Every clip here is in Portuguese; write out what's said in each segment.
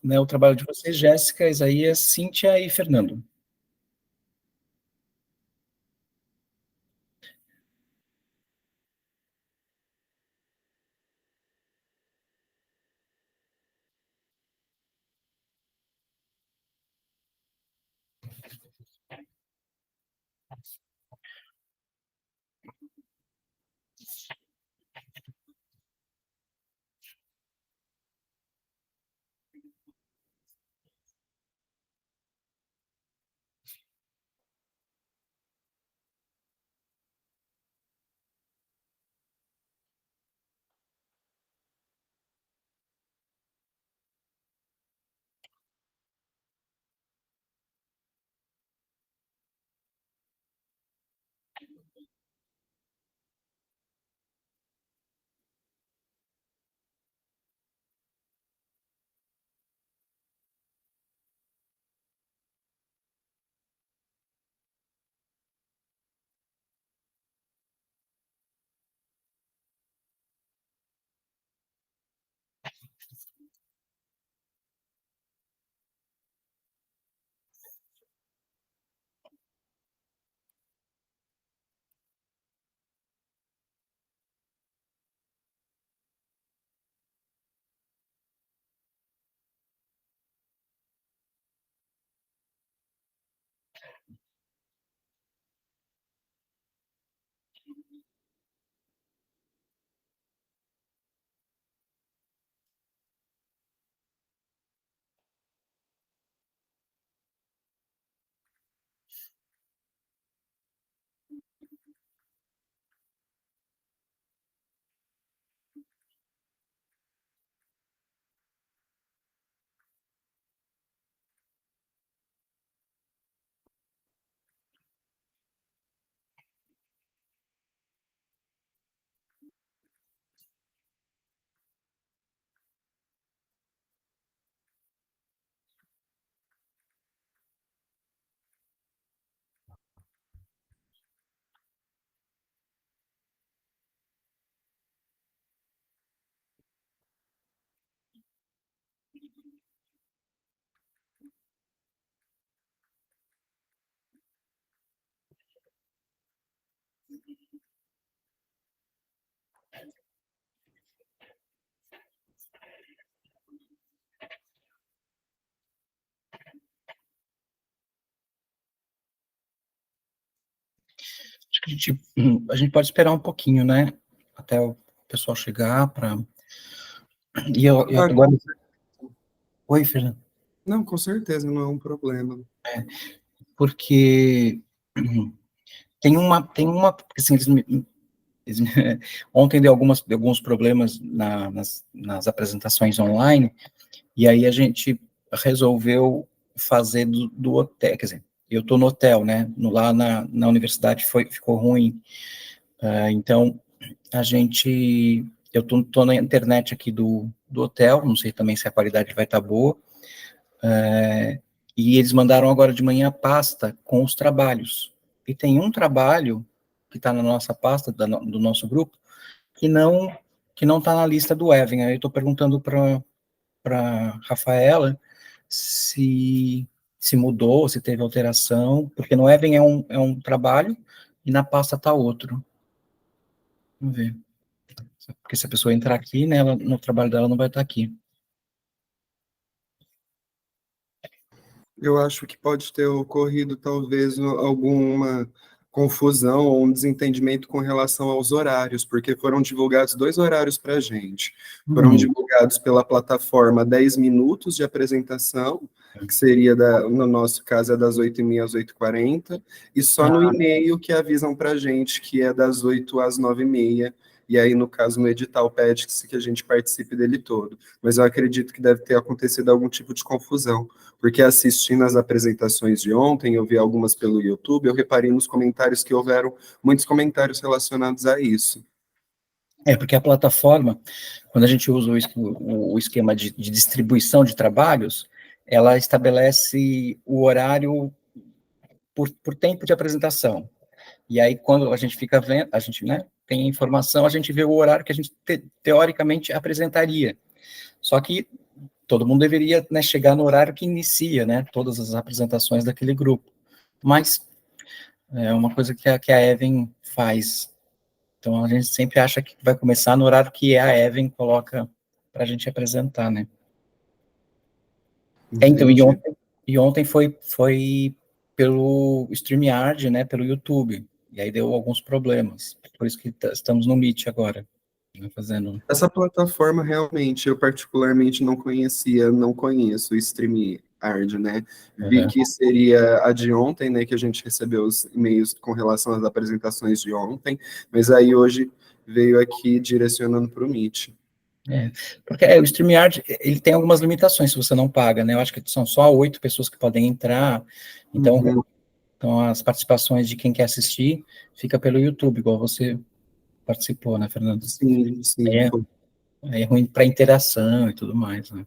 né, o trabalho de vocês, Jéssica, Isaías, Cíntia e Fernando. Acho que a gente pode esperar um pouquinho, né, até o pessoal chegar para... E agora... Oi, Fernando. Não, com certeza, não é um problema. Porque porque, assim, ontem deu alguns problemas nas apresentações online, e aí a gente resolveu fazer do hotel, quer dizer, eu estou no hotel, né, lá na universidade ficou ruim, então eu estou na internet aqui do hotel, não sei também se a qualidade vai estar boa, e eles mandaram agora de manhã a pasta com os trabalhos, e tem um trabalho que está na nossa pasta, do nosso grupo, que não está na lista do Evan. Aí eu estou perguntando para Rafaela se mudou, se teve alteração, porque no Evan é um trabalho e na pasta está outro. Vamos ver. Porque se a pessoa entrar aqui, né, no trabalho dela não vai estar aqui. Eu acho que pode ter ocorrido talvez alguma confusão ou um desentendimento com relação aos horários, porque foram divulgados 2 horários para a gente. Foram divulgados pela plataforma 10 minutos de apresentação, que seria, no nosso caso, é das 8h30 às 8h40, e só no e-mail que avisam para a gente que é das 8 às 9h30, e aí, no caso, no edital pede que a gente participe dele todo. Mas eu acredito que deve ter acontecido algum tipo de confusão, porque assistindo as apresentações de ontem, eu vi algumas pelo YouTube, eu reparei nos comentários que houveram muitos comentários relacionados a isso. Porque a plataforma, quando a gente usa o esquema de distribuição de trabalhos, ela estabelece o horário por tempo de apresentação. E aí, quando a gente fica vendo, a gente, né, tem informação, a gente vê o horário que a gente teoricamente apresentaria. Só que todo mundo deveria, né, chegar no horário que inicia, né, todas as apresentações daquele grupo. Mas é uma coisa que a Even faz. Então a gente sempre acha que vai começar no horário que a Even coloca para a gente apresentar, né? Então, Entendi. e ontem foi pelo StreamYard, né, pelo YouTube, e aí deu alguns problemas, por isso que estamos no Meet agora, né, fazendo... Essa plataforma realmente eu particularmente não conhecia, não conheço o StreamYard, né? Vi Uhum. que seria a de ontem, né? Que a gente recebeu os e-mails com relação às apresentações de ontem, mas aí hoje veio aqui direcionando para o Meet. Porque o StreamYard, ele tem algumas limitações se você não paga, né? Eu acho que são só 8 pessoas que podem entrar, então, Uhum. então as participações de quem quer assistir fica pelo YouTube, igual você participou, né, Fernando? Sim, sim. Aí é, aí é ruim para interação e tudo mais, né?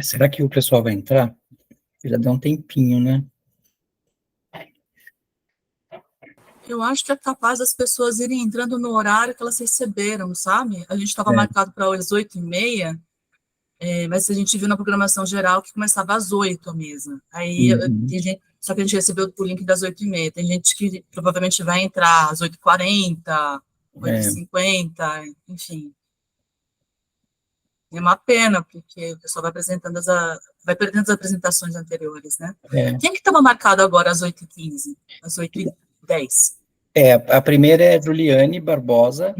Será que o pessoal vai entrar? Já deu um tempinho, né? Eu acho que é capaz das pessoas irem entrando no horário que elas receberam, sabe? A gente estava marcado para as 8h30, mas a gente viu na programação geral que começava às 8 a mesa. Aí tem gente, só que a gente recebeu o link das 8h30. Tem gente que provavelmente vai entrar às 8h40, 8h50, enfim. É uma pena, porque o pessoal vai apresentando vai perdendo as apresentações anteriores, né? Quem que estava marcado agora às 8h15, às 8h10? A primeira é Juliane Barbosa,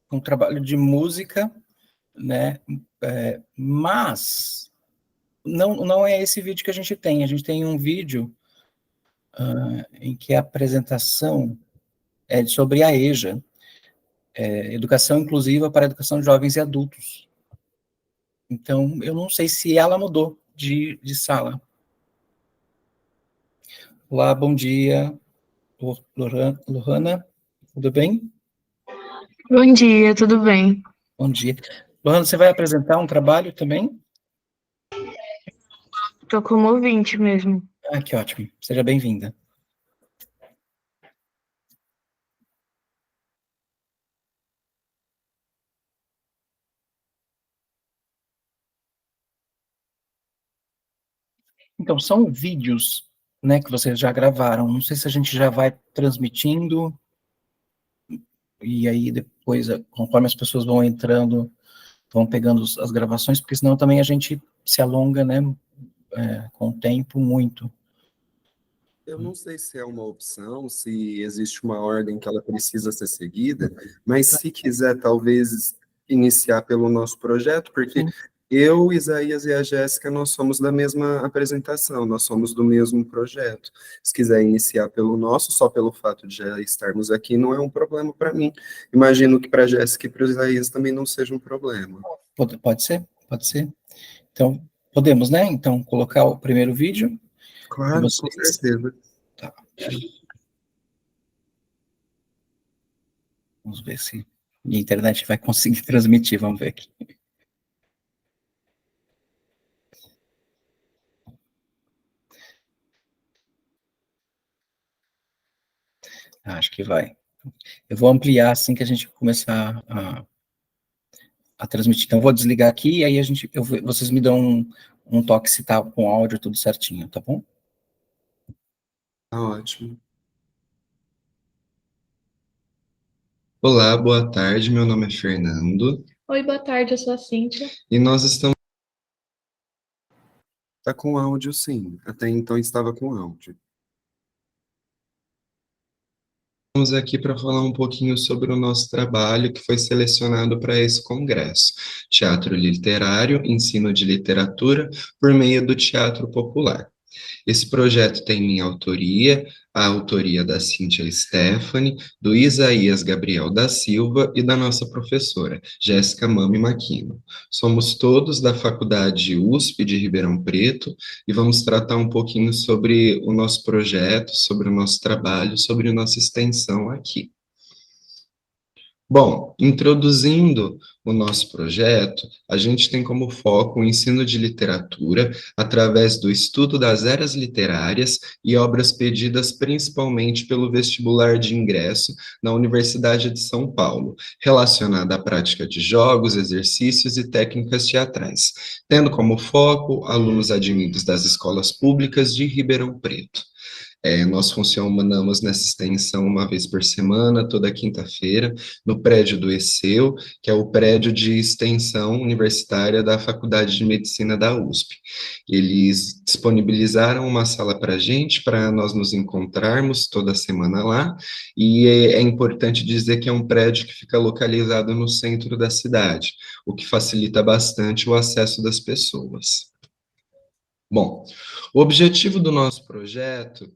com trabalho de música, né? Mas não é esse vídeo que a gente tem. A gente tem um vídeo em que a apresentação é sobre a EJA, Educação Inclusiva para a Educação de Jovens e Adultos. Então, eu não sei se ela mudou de sala. Olá, bom dia, Lohana, tudo bem? Bom dia, tudo bem? Bom dia. Lohana, você vai apresentar um trabalho também? Estou como ouvinte mesmo. Que ótimo. Seja bem-vinda. Então, são vídeos, né, que vocês já gravaram. Não sei se a gente já vai transmitindo, e aí depois, conforme as pessoas vão entrando, vão pegando as gravações, porque senão também a gente se alonga, né, com o tempo muito. Eu não sei se é uma opção, se existe uma ordem que ela precisa ser seguida, mas se quiser, talvez, iniciar pelo nosso projeto, porque eu, Isaías e a Jéssica, nós somos da mesma apresentação, nós somos do mesmo projeto. Se quiser iniciar pelo nosso, só pelo fato de já estarmos aqui, não é um problema para mim. Imagino que para a Jéssica e para o Isaías também não seja um problema. Pode ser. Então, podemos, né? Então, colocar o primeiro vídeo. Claro, com certeza. Tá. Vamos ver se a internet vai conseguir transmitir, vamos ver aqui. Acho que vai. Eu vou ampliar assim que a gente começar a transmitir. Então, eu vou desligar aqui e aí vocês me dão um toque se tá com o áudio tudo certinho, tá bom? Tá ótimo. Olá, boa tarde, meu nome é Fernando. Oi, boa tarde, eu sou a Cíntia. E nós estamos... Tá com áudio, sim. Até então estava com áudio. Estamos aqui para falar um pouquinho sobre o nosso trabalho que foi selecionado para esse congresso. Teatro literário, ensino de literatura por meio do teatro popular. Esse projeto tem minha autoria, a autoria da Cíntia Stephanie, do Isaías Gabriel da Silva e da nossa professora, Jéssica Mami Maquino. Somos todos da Faculdade USP de Ribeirão Preto e vamos tratar um pouquinho sobre o nosso projeto, sobre o nosso trabalho, sobre a nossa extensão aqui. Bom, introduzindo o nosso projeto, a gente tem como foco o ensino de literatura através do estudo das eras literárias e obras pedidas principalmente pelo vestibular de ingresso na Universidade de São Paulo, relacionada à prática de jogos, exercícios e técnicas teatrais, tendo como foco alunos advindos das escolas públicas de Ribeirão Preto. Nós funcionamos nessa extensão uma vez por semana, toda quinta-feira, no prédio do ECEU, que é o prédio de extensão universitária da Faculdade de Medicina da USP. Eles disponibilizaram uma sala para a gente, para nós nos encontrarmos toda semana lá, e é importante dizer que é um prédio que fica localizado no centro da cidade, o que facilita bastante o acesso das pessoas. Bom, o objetivo do nosso projeto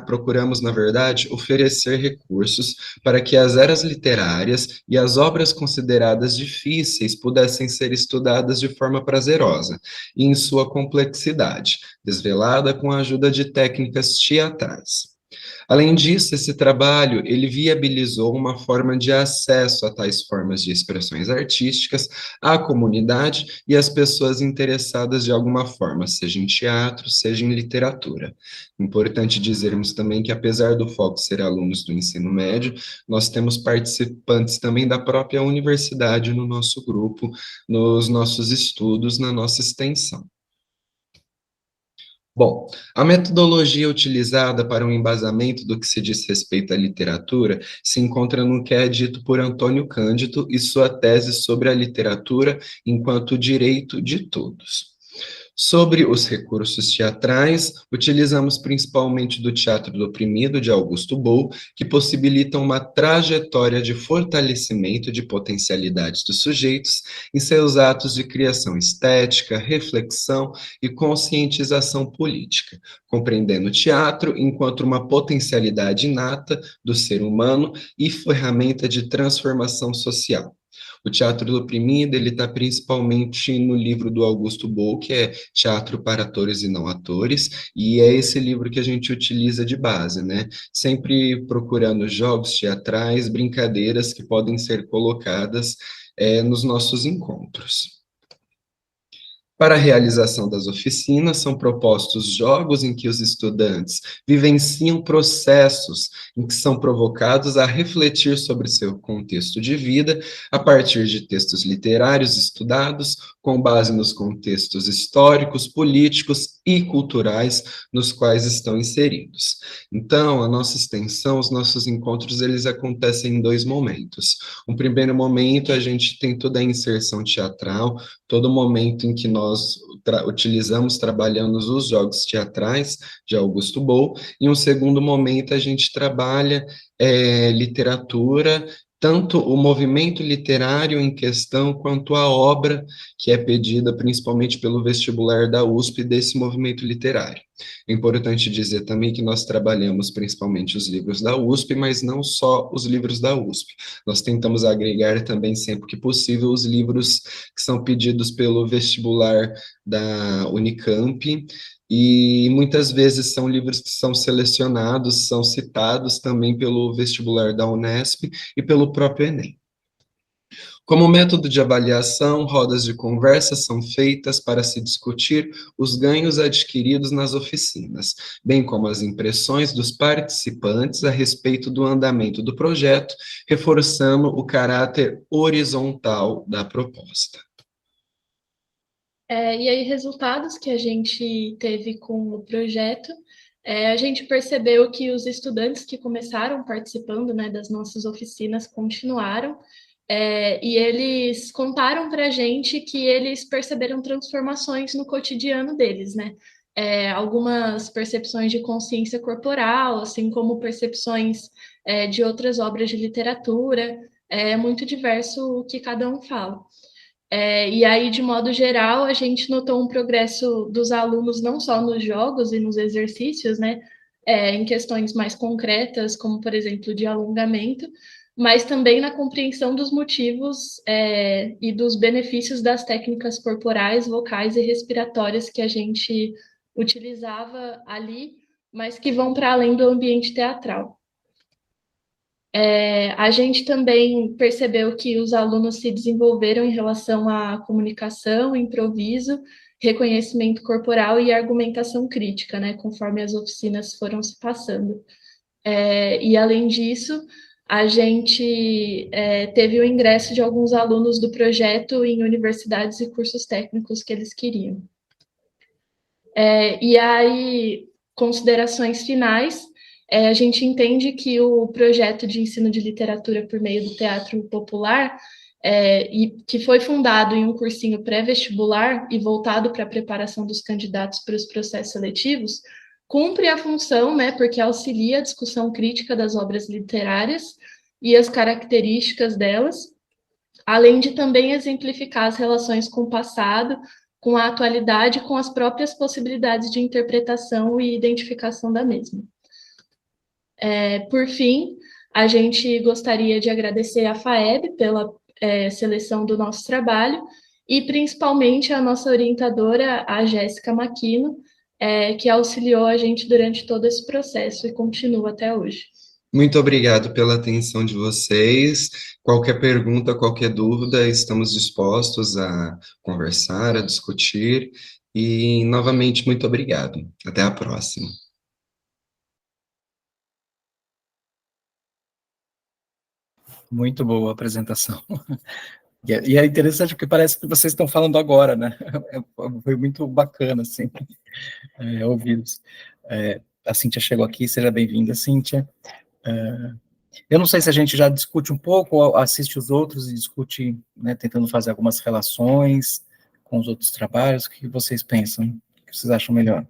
procuramos, na verdade, oferecer recursos para que as eras literárias e as obras consideradas difíceis pudessem ser estudadas de forma prazerosa e em sua complexidade, desvelada com a ajuda de técnicas teatrais. Além disso, esse trabalho, ele viabilizou uma forma de acesso a tais formas de expressões artísticas à comunidade e às pessoas interessadas de alguma forma, seja em teatro, seja em literatura. Importante dizermos também que, apesar do foco ser alunos do ensino médio, nós temos participantes também da própria universidade no nosso grupo, nos nossos estudos, na nossa extensão. Bom, a metodologia utilizada para o embasamento do que se diz respeito à literatura se encontra no que é dito por Antônio Cândido e sua tese sobre a literatura enquanto direito de todos. Sobre os recursos teatrais, utilizamos principalmente do Teatro do Oprimido, de Augusto Boal, que possibilitam uma trajetória de fortalecimento de potencialidades dos sujeitos em seus atos de criação estética, reflexão e conscientização política, compreendendo o teatro enquanto uma potencialidade inata do ser humano e ferramenta de transformação social. O Teatro do Oprimido, ele está principalmente no livro do Augusto Boal, que é Teatro para Atores e Não Atores, e é esse livro que a gente utiliza de base, né? Sempre procurando jogos teatrais, brincadeiras que podem ser colocadas nos nossos encontros. Para a realização das oficinas, são propostos jogos em que os estudantes vivenciam processos em que são provocados a refletir sobre seu contexto de vida a partir de textos literários estudados, com base nos contextos históricos, políticos e culturais nos quais estão inseridos. Então, a nossa extensão, os nossos encontros, eles acontecem em 2 momentos. Um primeiro momento, a gente tem toda a inserção teatral, todo momento em que nós utilizamos, trabalhamos os jogos teatrais de Augusto Boal, e um segundo momento a gente trabalha literatura, tanto o movimento literário em questão, quanto a obra que é pedida principalmente pelo vestibular da USP desse movimento literário. É importante dizer também que nós trabalhamos principalmente os livros da USP, mas não só os livros da USP. Nós tentamos agregar também, sempre que possível, os livros que são pedidos pelo vestibular da Unicamp, e muitas vezes são livros que são selecionados, são citados também pelo vestibular da Unesp e pelo próprio Enem. Como método de avaliação, rodas de conversa são feitas para se discutir os ganhos adquiridos nas oficinas, bem como as impressões dos participantes a respeito do andamento do projeto, reforçando o caráter horizontal da proposta. E aí, resultados que a gente teve com o projeto, a gente percebeu que os estudantes que começaram participando, né, das nossas oficinas continuaram, e eles contaram para a gente que eles perceberam transformações no cotidiano deles, né? Algumas percepções de consciência corporal, assim como percepções de outras obras de literatura, é muito diverso o que cada um fala. E aí, de modo geral, a gente notou um progresso dos alunos não só nos jogos e nos exercícios, né, em questões mais concretas, como, por exemplo, de alongamento, mas também na compreensão dos motivos e dos benefícios das técnicas corporais, vocais e respiratórias que a gente utilizava ali, mas que vão para além do ambiente teatral. A gente também percebeu que os alunos se desenvolveram em relação à comunicação, improviso, reconhecimento corporal e argumentação crítica, né, conforme as oficinas foram se passando. E, além disso, a gente teve o ingresso de alguns alunos do projeto em universidades e cursos técnicos que eles queriam. E aí, considerações finais. A gente entende que o projeto de ensino de literatura por meio do teatro popular, e que foi fundado em um cursinho pré-vestibular e voltado para a preparação dos candidatos para os processos seletivos, cumpre a função, né, porque auxilia a discussão crítica das obras literárias e as características delas, além de também exemplificar as relações com o passado, com a atualidade, com as próprias possibilidades de interpretação e identificação da mesma. Por fim, a gente gostaria de agradecer à FAEB pela seleção do nosso trabalho e principalmente a nossa orientadora, a Jéssica Maquino, que auxiliou a gente durante todo esse processo e continua até hoje. Muito obrigado pela atenção de vocês. Qualquer pergunta, qualquer dúvida, estamos dispostos a conversar, a discutir. E, novamente, muito obrigado. Até a próxima. Muito boa a apresentação. E é interessante porque parece que vocês estão falando agora, né? Foi muito bacana, assim, ouvi-los. A Cíntia chegou aqui, seja bem-vinda, Cíntia. Eu não sei se a gente já discute um pouco, ou assiste os outros e discute, né, tentando fazer algumas relações com os outros trabalhos. O que vocês pensam? O que vocês acham melhor?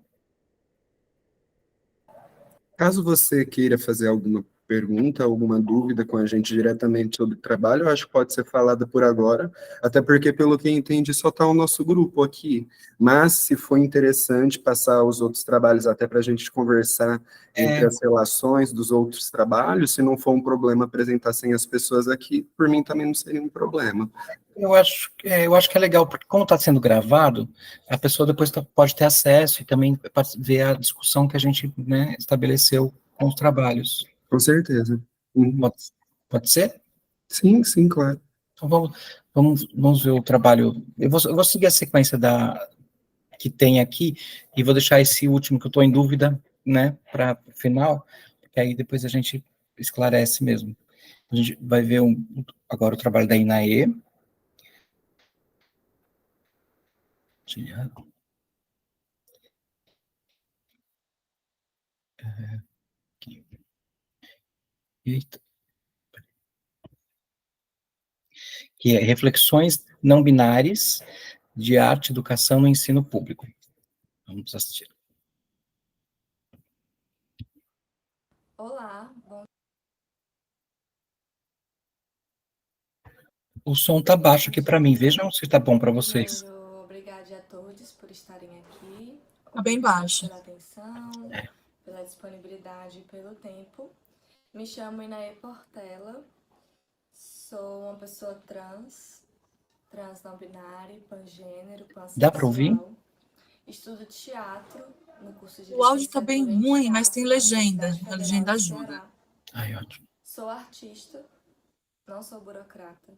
Caso você queira fazer alguma pergunta, alguma dúvida com a gente diretamente sobre o trabalho, eu acho que pode ser falada por agora, até porque, pelo que eu entendi, só está o nosso grupo aqui. Mas, se for interessante passar os outros trabalhos até para a gente conversar entre as relações dos outros trabalhos, se não for um problema apresentar sem as pessoas aqui, por mim também não seria um problema. Eu acho que é legal, porque como está sendo gravado, a pessoa depois pode ter acesso e também ver a discussão que a gente, né, estabeleceu com os trabalhos. Com certeza. Uhum. Pode ser? Sim, sim, claro. Então vamos ver o trabalho. Eu vou seguir a sequência que tem aqui e vou deixar esse último que eu estou em dúvida, né, para o final, porque aí depois a gente esclarece mesmo. A gente vai ver agora o trabalho da Inaê. Eita. Que é Reflexões Não Binárias de Arte e Educação no Ensino Público. Vamos assistir. Olá, bom. O som tá baixo aqui para mim. Vejam se tá bom para vocês. Primeiro, obrigado a todos por estarem aqui. Tá bem baixo. Pela atenção, pela disponibilidade e pelo tempo. Me chamo Inaê Portela. Sou uma pessoa trans não binária, pangênero, pansexual. Dá para ouvir? Estudo teatro no curso de O áudio tá bem licenciatura em ruim, teatro mas tem na legenda. Universidade A legenda Federal do ajuda. Ceará. Ai, ótimo. Sou artista, não sou burocrata.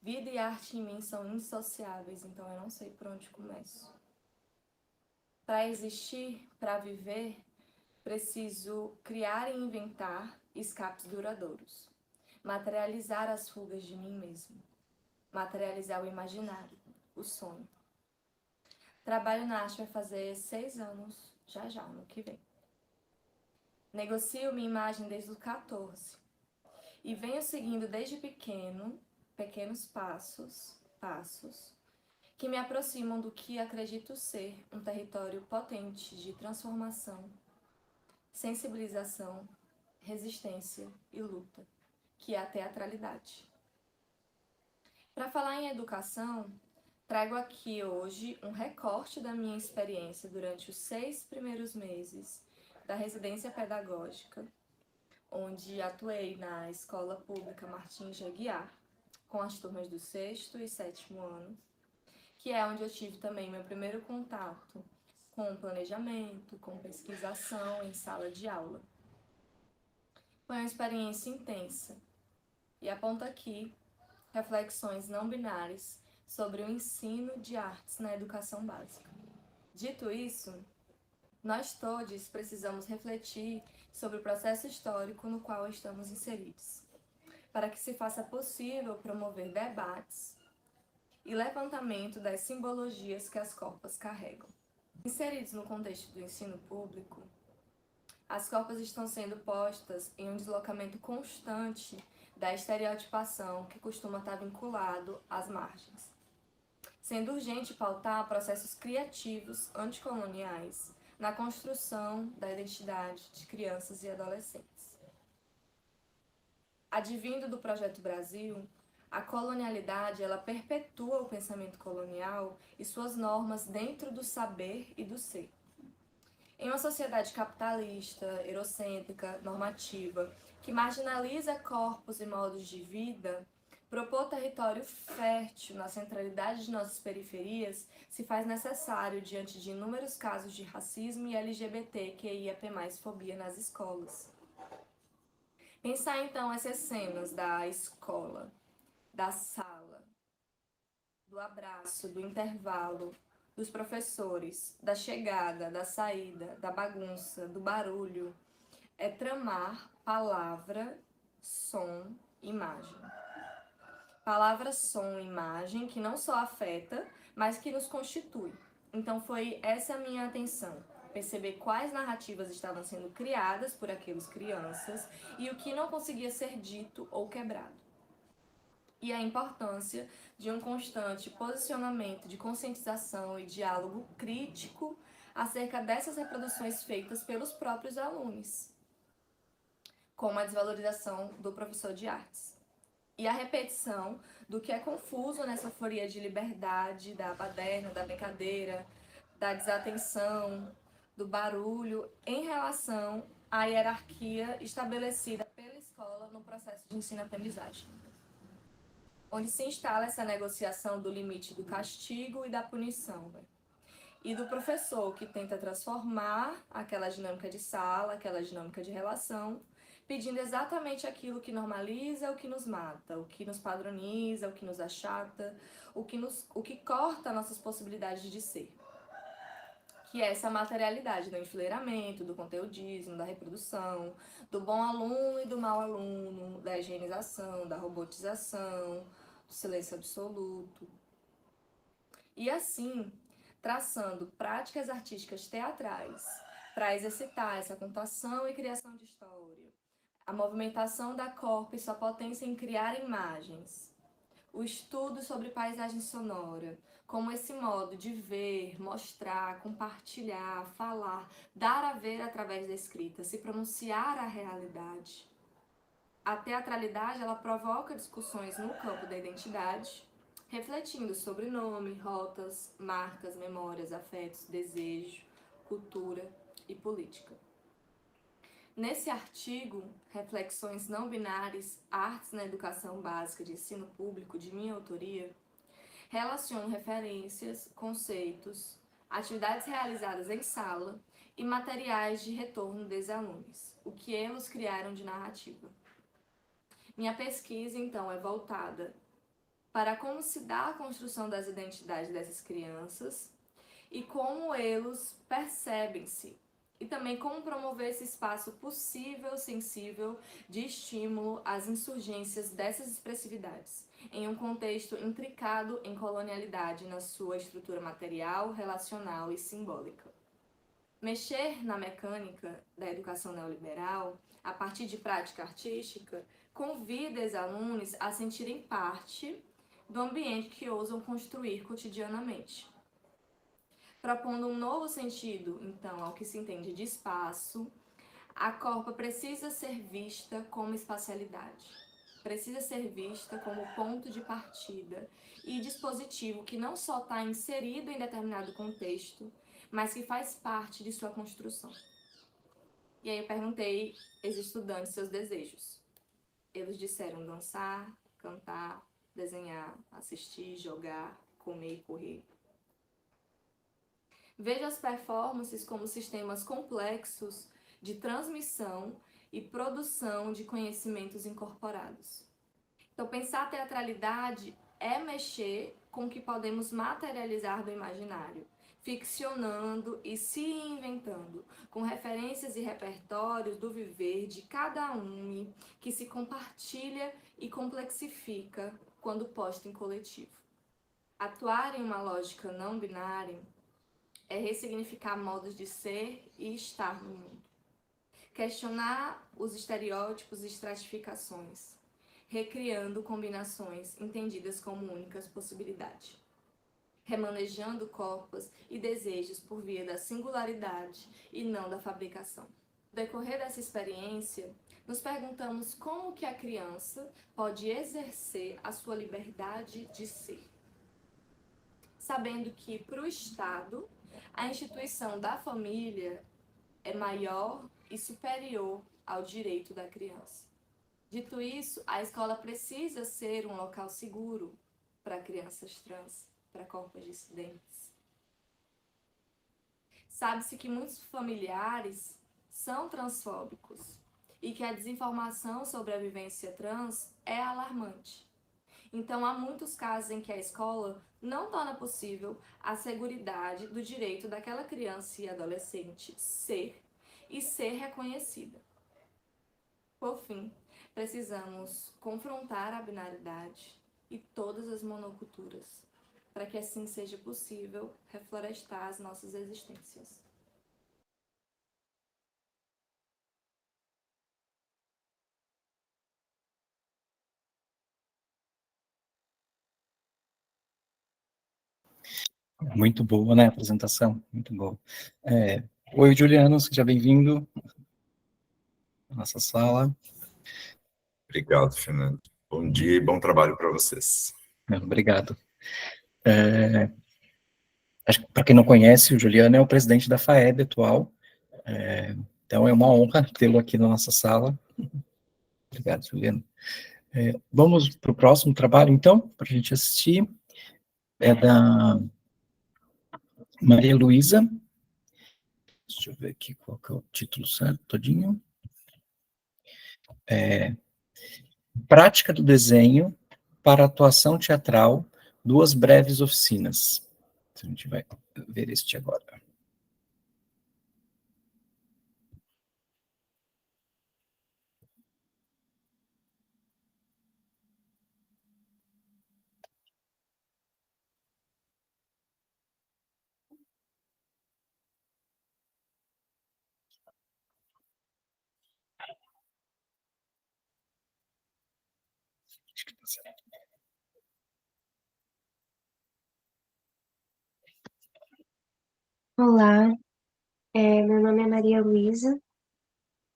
Vida e arte em mim são indissociáveis, então eu não sei por onde começo. Para existir, para viver, preciso criar e inventar escapes duradouros. Materializar as fugas de mim mesmo. Materializar o imaginário, o sonho. Trabalho na arte vai fazer 6 anos, já, no que vem. Negocio minha imagem desde os 14. E venho seguindo desde pequeno, pequenos passos, que me aproximam do que acredito ser um território potente de transformação, sensibilização, resistência e luta, que é a teatralidade. Para falar em educação, trago aqui hoje um recorte da minha experiência durante os 6 primeiros meses da residência pedagógica, onde atuei na Escola Pública Martins de Aguiar, com as turmas do 6º e 7º ano, que é onde eu tive também meu primeiro contato com planejamento, com pesquisação em sala de aula. Foi uma experiência intensa e aponto aqui reflexões não binárias sobre o ensino de artes na educação básica. Dito isso, nós todos precisamos refletir sobre o processo histórico no qual estamos inseridos, para que se faça possível promover debates e levantamento das simbologias que as corpas carregam. Inseridos no contexto do ensino público, as corpas estão sendo postas em um deslocamento constante da estereotipação que costuma estar vinculado às margens, sendo urgente pautar processos criativos anticoloniais na construção da identidade de crianças e adolescentes. Advindo do Projeto Brasil, a colonialidade ela perpetua o pensamento colonial e suas normas dentro do saber e do ser. Em uma sociedade capitalista, eurocêntrica, normativa, que marginaliza corpos e modos de vida, Propor território fértil na centralidade de nossas periferias se faz necessário diante de inúmeros casos de racismo e LGBTQIAP+ fobia nas escolas. Pensar então essas cenas da escola, da sala, do abraço, do intervalo, dos professores, da chegada, da saída, da bagunça, do barulho, é tramar palavra, som, imagem. Palavra, som, imagem que não só afeta, mas que nos constitui. Então foi essa a minha atenção, perceber quais narrativas estavam sendo criadas por aquelas crianças e o que não conseguia ser dito ou quebrado. E a importância de um constante posicionamento de conscientização e diálogo crítico acerca dessas reproduções feitas pelos próprios alunos, como a desvalorização do professor de artes. E a repetição do que é confuso nessa euforia de liberdade, da baderna, da brincadeira, da desatenção, do barulho, em relação à hierarquia estabelecida pela escola no processo de ensino-aprendizagem, onde se instala essa negociação do limite do castigo e da punição, e do professor que tenta transformar aquela dinâmica de sala, aquela dinâmica de relação, pedindo exatamente aquilo que normaliza, o que nos mata, o que nos padroniza, o que nos achata, o que corta nossas possibilidades de ser. Que é essa materialidade do enfileiramento, do conteudismo, da reprodução, do bom aluno e do mau aluno, da higienização, da robotização, do silêncio absoluto. E assim, traçando práticas artísticas teatrais para exercitar essa contação e criação de história, a movimentação da corpo e sua potência em criar imagens, o estudo sobre paisagem sonora, como esse modo de ver, mostrar, compartilhar, falar, dar a ver através da escrita, se pronunciar a realidade. A teatralidade, ela provoca discussões no campo da identidade, refletindo sobre nome, rotas, marcas, memórias, afetos, desejo, cultura e política. Nesse artigo, Reflexões não binárias, artes na educação básica de ensino público, de minha autoria, relaciono referências, conceitos, atividades realizadas em sala e materiais de retorno dos alunos, o que eles criaram de narrativa. Minha pesquisa, então, é voltada para como se dá a construção das identidades dessas crianças e como eles percebem-se, e também como promover esse espaço possível, sensível, de estímulo às insurgências dessas expressividades, em um contexto intricado em colonialidade na sua estrutura material, relacional e simbólica. Mexer na mecânica da educação neoliberal, a partir de prática artística, convida os alunos a sentirem parte do ambiente que ousam construir cotidianamente, propondo um novo sentido, então, ao que se entende de espaço. A corpa precisa ser vista como espacialidade, precisa ser vista como ponto de partida e dispositivo que não só está inserido em determinado contexto, mas que faz parte de sua construção. E aí eu perguntei aos estudantes seus desejos. Eles disseram dançar, cantar, desenhar, assistir, jogar, comer e correr. Vejo as performances como sistemas complexos de transmissão e produção de conhecimentos incorporados. Então, pensar a teatralidade é mexer com o que podemos materializar do imaginário, ficcionando e se inventando, com referências e repertórios do viver de cada um que se compartilha e complexifica quando posto em coletivo. Atuar em uma lógica não binária é ressignificar modos de ser e estar no mundo. Questionar os estereótipos e estratificações, recriando combinações entendidas como únicas possibilidades. Remanejando corpos e desejos por via da singularidade e não da fabricação. No decorrer dessa experiência, nos perguntamos como que a criança pode exercer a sua liberdade de ser, sabendo que, para o Estado, a instituição da família é maior e superior ao direito da criança. Dito isso, a escola precisa ser um local seguro para crianças trans, para corpos dissidentes. Sabe-se que muitos familiares são transfóbicos e que a desinformação sobre a vivência trans é alarmante. Então, há muitos casos em que a escola não torna possível a seguridade do direito daquela criança e adolescente ser e ser reconhecida. Por fim, precisamos confrontar a binaridade e todas as monoculturas, para que assim seja possível reflorestar as nossas existências. Muito boa, né, a apresentação, muito boa. Oi, Juliano, seja bem-vindo à nossa sala. Obrigado, Fernando. Bom dia e bom trabalho para vocês. Obrigado. Acho que, para quem não conhece, o Juliano é o presidente da FAEB atual, então é uma honra tê-lo aqui na nossa sala. Obrigado, Juliano. Vamos para o próximo trabalho, então, para a gente assistir. É da Maria Luísa. Deixa eu ver aqui qual que é o título certo, todinho. Prática do desenho para atuação teatral, 2 breves oficinas. A gente vai ver este agora. Acho que tá certo. Olá, meu nome é Maria Luísa.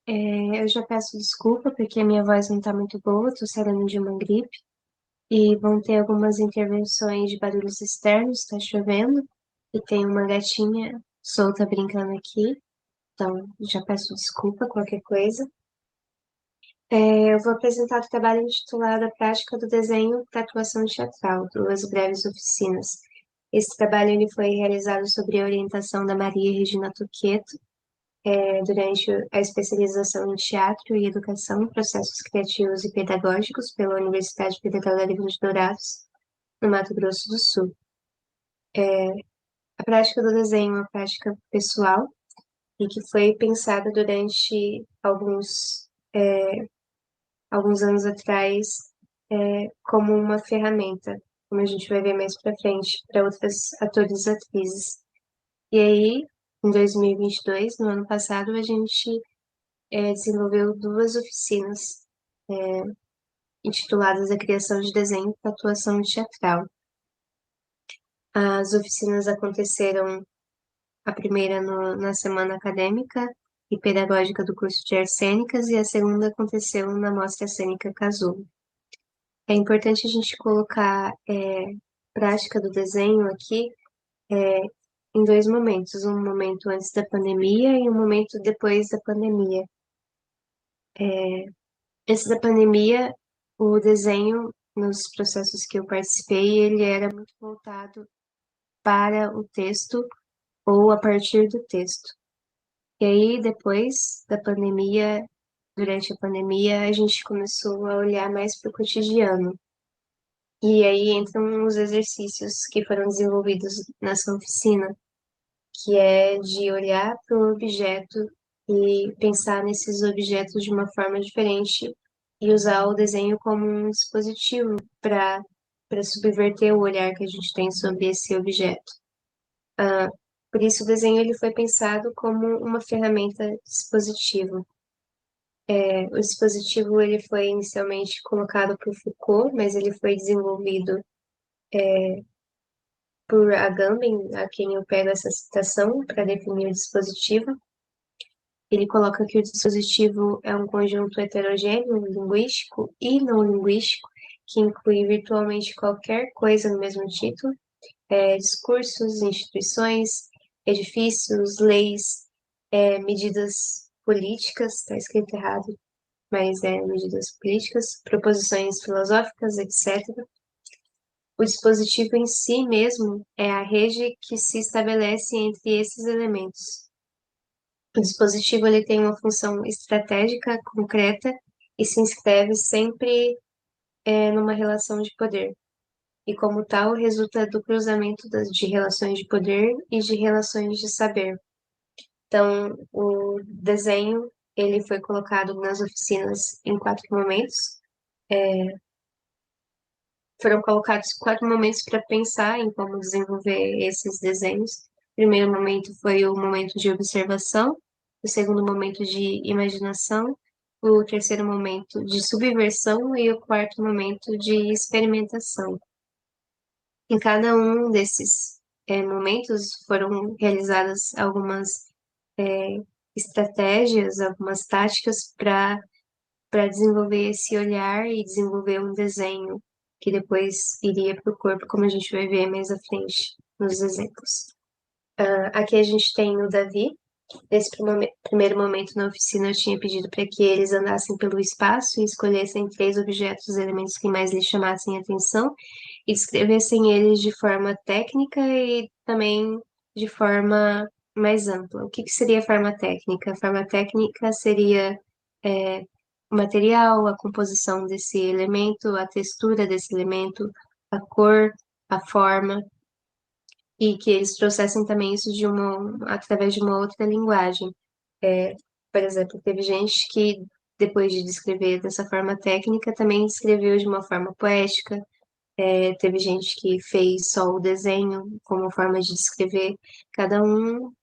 Eu já peço desculpa porque a minha voz não está muito boa, estou saindo de uma gripe e vão ter algumas intervenções de barulhos externos, está chovendo e tem uma gatinha solta brincando aqui, então já peço desculpa qualquer coisa. Eu vou apresentar o trabalho intitulado A Prática do Desenho para Atuação Teatral, 2 breves oficinas. Esse trabalho ele foi realizado sob a orientação da Maria Regina Tuqueto, durante a especialização em teatro e educação, processos criativos e pedagógicos pela Universidade Federal da Livre de Dourados, no Mato Grosso do Sul. A prática do desenho é uma prática pessoal e que foi pensada durante alguns anos atrás como uma ferramenta, como a gente vai ver mais para frente, para outros atores e atrizes. E aí, em 2022, no ano passado, a gente desenvolveu 2 oficinas intituladas A Criação de Desenho para Atuação Teatral. As oficinas aconteceram, a primeira na Semana Acadêmica e Pedagógica do curso de Artes Cênicas e a segunda aconteceu na Mostra Cênica Casulo. É importante a gente colocar prática do desenho aqui em 2 momentos, um momento antes da pandemia e um momento depois da pandemia. Antes da pandemia, o desenho, nos processos que eu participei, ele era muito voltado para o texto ou a partir do texto. E aí, depois da pandemia, durante a pandemia, a gente começou a olhar mais para o cotidiano. E aí entram os exercícios que foram desenvolvidos nessa oficina, que é de olhar para o objeto e pensar nesses objetos de uma forma diferente e usar o desenho como um dispositivo para subverter o olhar que a gente tem sobre esse objeto. Por isso o desenho ele foi pensado como uma ferramenta dispositiva. O dispositivo ele foi inicialmente colocado por Foucault, mas ele foi desenvolvido por Agamben, a quem eu pego essa citação para definir o dispositivo. Ele coloca que o dispositivo é um conjunto heterogêneo, linguístico e não linguístico, que inclui virtualmente qualquer coisa no mesmo título, discursos, instituições, edifícios, leis, medidas políticas, está escrito errado, mas medidas políticas, proposições filosóficas, etc. O dispositivo em si mesmo é a rede que se estabelece entre esses elementos. O dispositivo ele tem uma função estratégica concreta e se inscreve sempre numa relação de poder. E como tal, resulta do cruzamento de relações de poder e de relações de saber. Então, o desenho ele foi colocado nas oficinas em 4 momentos. Foram colocados 4 momentos para pensar em como desenvolver esses desenhos. O primeiro momento foi o momento de observação, o segundo momento de imaginação, o terceiro momento de subversão e o quarto momento de experimentação. Em cada um desses momentos foram realizadas algumas estratégias, algumas táticas para desenvolver esse olhar e desenvolver um desenho que depois iria para o corpo, como a gente vai ver mais à frente nos exemplos. Aqui a gente tem o Davi. Nesse primeiro momento na oficina, eu tinha pedido para que eles andassem pelo espaço e escolhessem 3 objetos, elementos que mais lhes chamassem a atenção e descrevessem eles de forma técnica e também de forma mais ampla. O que seria forma técnica? A forma técnica seria o material, a composição desse elemento, a textura desse elemento, a cor, a forma, e que eles trouxessem também isso através de uma outra linguagem. Por exemplo, teve gente que, depois de descrever dessa forma técnica, também descreveu de uma forma poética. Teve gente que fez só o desenho como forma de descrever. Cada um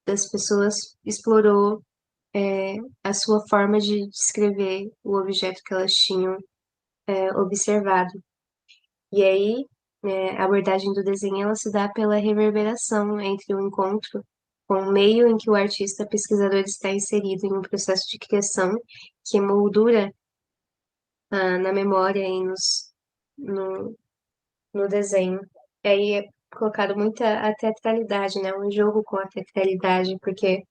das pessoas explorou a sua forma de descrever o objeto que elas tinham observado. E aí, a abordagem do desenho ela se dá pela reverberação entre o encontro com o meio em que o artista pesquisador está inserido em um processo de criação que moldura na memória e no desenho. Aí é colocado muita a teatralidade, né? Um jogo com a teatralidade, porque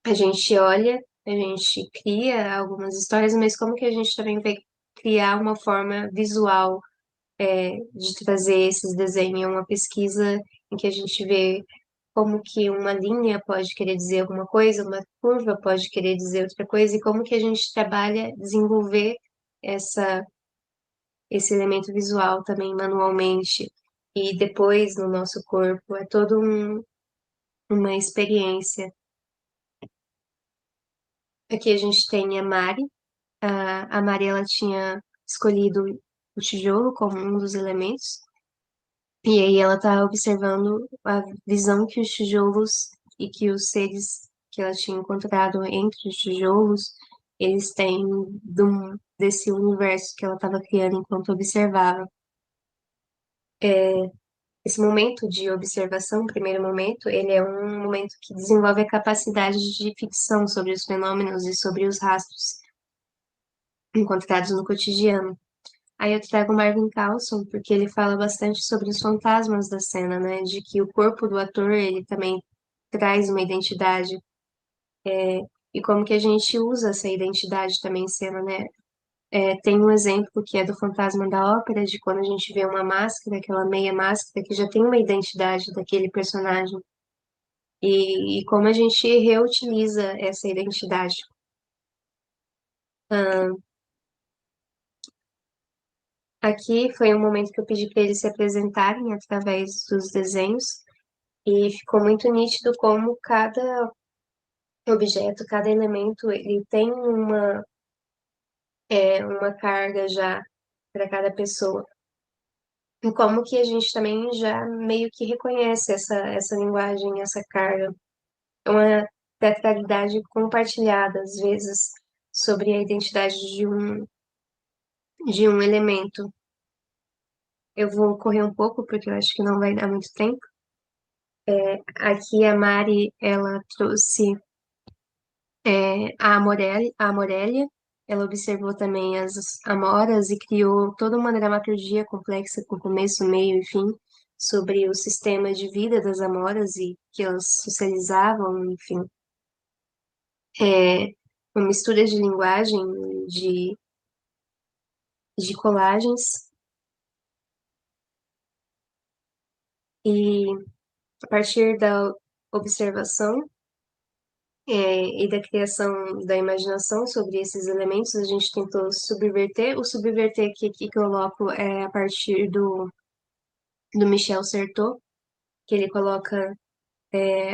a gente olha, a gente cria algumas histórias, mas como que a gente também vai criar uma forma visual de trazer esses desenhos? É uma pesquisa em que a gente vê como que uma linha pode querer dizer alguma coisa, uma curva pode querer dizer outra coisa, e como que a gente trabalha desenvolver esse elemento visual também manualmente, e depois no nosso corpo. É toda uma experiência. Aqui a gente tem a Mari. A Mari, ela tinha escolhido o tijolo como um dos elementos, e aí ela está observando a visão que os tijolos e que os seres que ela tinha encontrado entre os tijolos, eles têm desse universo que ela estava criando enquanto observava. Esse momento de observação, o primeiro momento, ele é um momento que desenvolve a capacidade de ficção sobre os fenômenos e sobre os rastros encontrados no cotidiano. Aí eu trago o Marvin Carlson, porque ele fala bastante sobre os fantasmas da cena, né? De que o corpo do ator, ele também traz uma identidade. E como que a gente usa essa identidade também em cena, né? Tem um exemplo que é do Fantasma da Ópera, de quando a gente vê uma máscara, aquela meia máscara, que já tem uma identidade daquele personagem. E como a gente reutiliza essa identidade. Aqui foi um momento que eu pedi para eles se apresentarem através dos desenhos, e ficou muito nítido como cada objeto, cada elemento, ele tem uma carga já para cada pessoa. E como que a gente também já meio que reconhece essa linguagem, essa carga. É uma teatralidade compartilhada, às vezes, sobre a identidade de um elemento. Eu vou correr um pouco, porque eu acho que não vai dar muito tempo. Aqui a Mari, ela trouxe a Amorélia, ela observou também as amoras e criou toda uma dramaturgia complexa, com começo, meio e fim, sobre o sistema de vida das amoras e que elas socializavam, enfim. uma mistura de linguagem, de colagens, e a partir da observação e da criação da imaginação sobre esses elementos, a gente tentou subverter. O subverter que aqui coloco é a partir do Michel Certeau, que ele coloca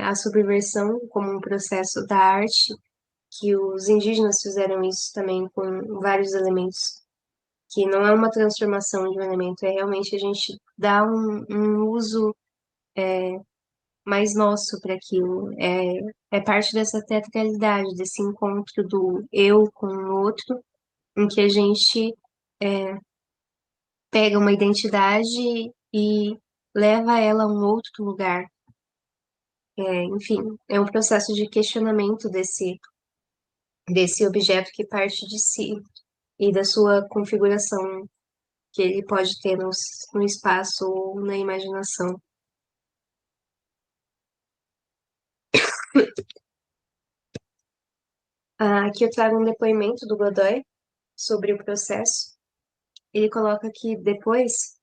a subversão como um processo da arte, que os indígenas fizeram isso também com vários elementos, que não é uma transformação de um elemento, é realmente a gente dar um uso mais nosso para aquilo. É parte dessa teatralidade, desse encontro do eu com o outro, em que a gente pega uma identidade e leva ela a um outro lugar. Enfim, é um processo de questionamento desse objeto que parte de si e da sua configuração que ele pode ter no espaço ou na imaginação. Aqui eu trago um depoimento do Godoy sobre o processo. Ele coloca que depois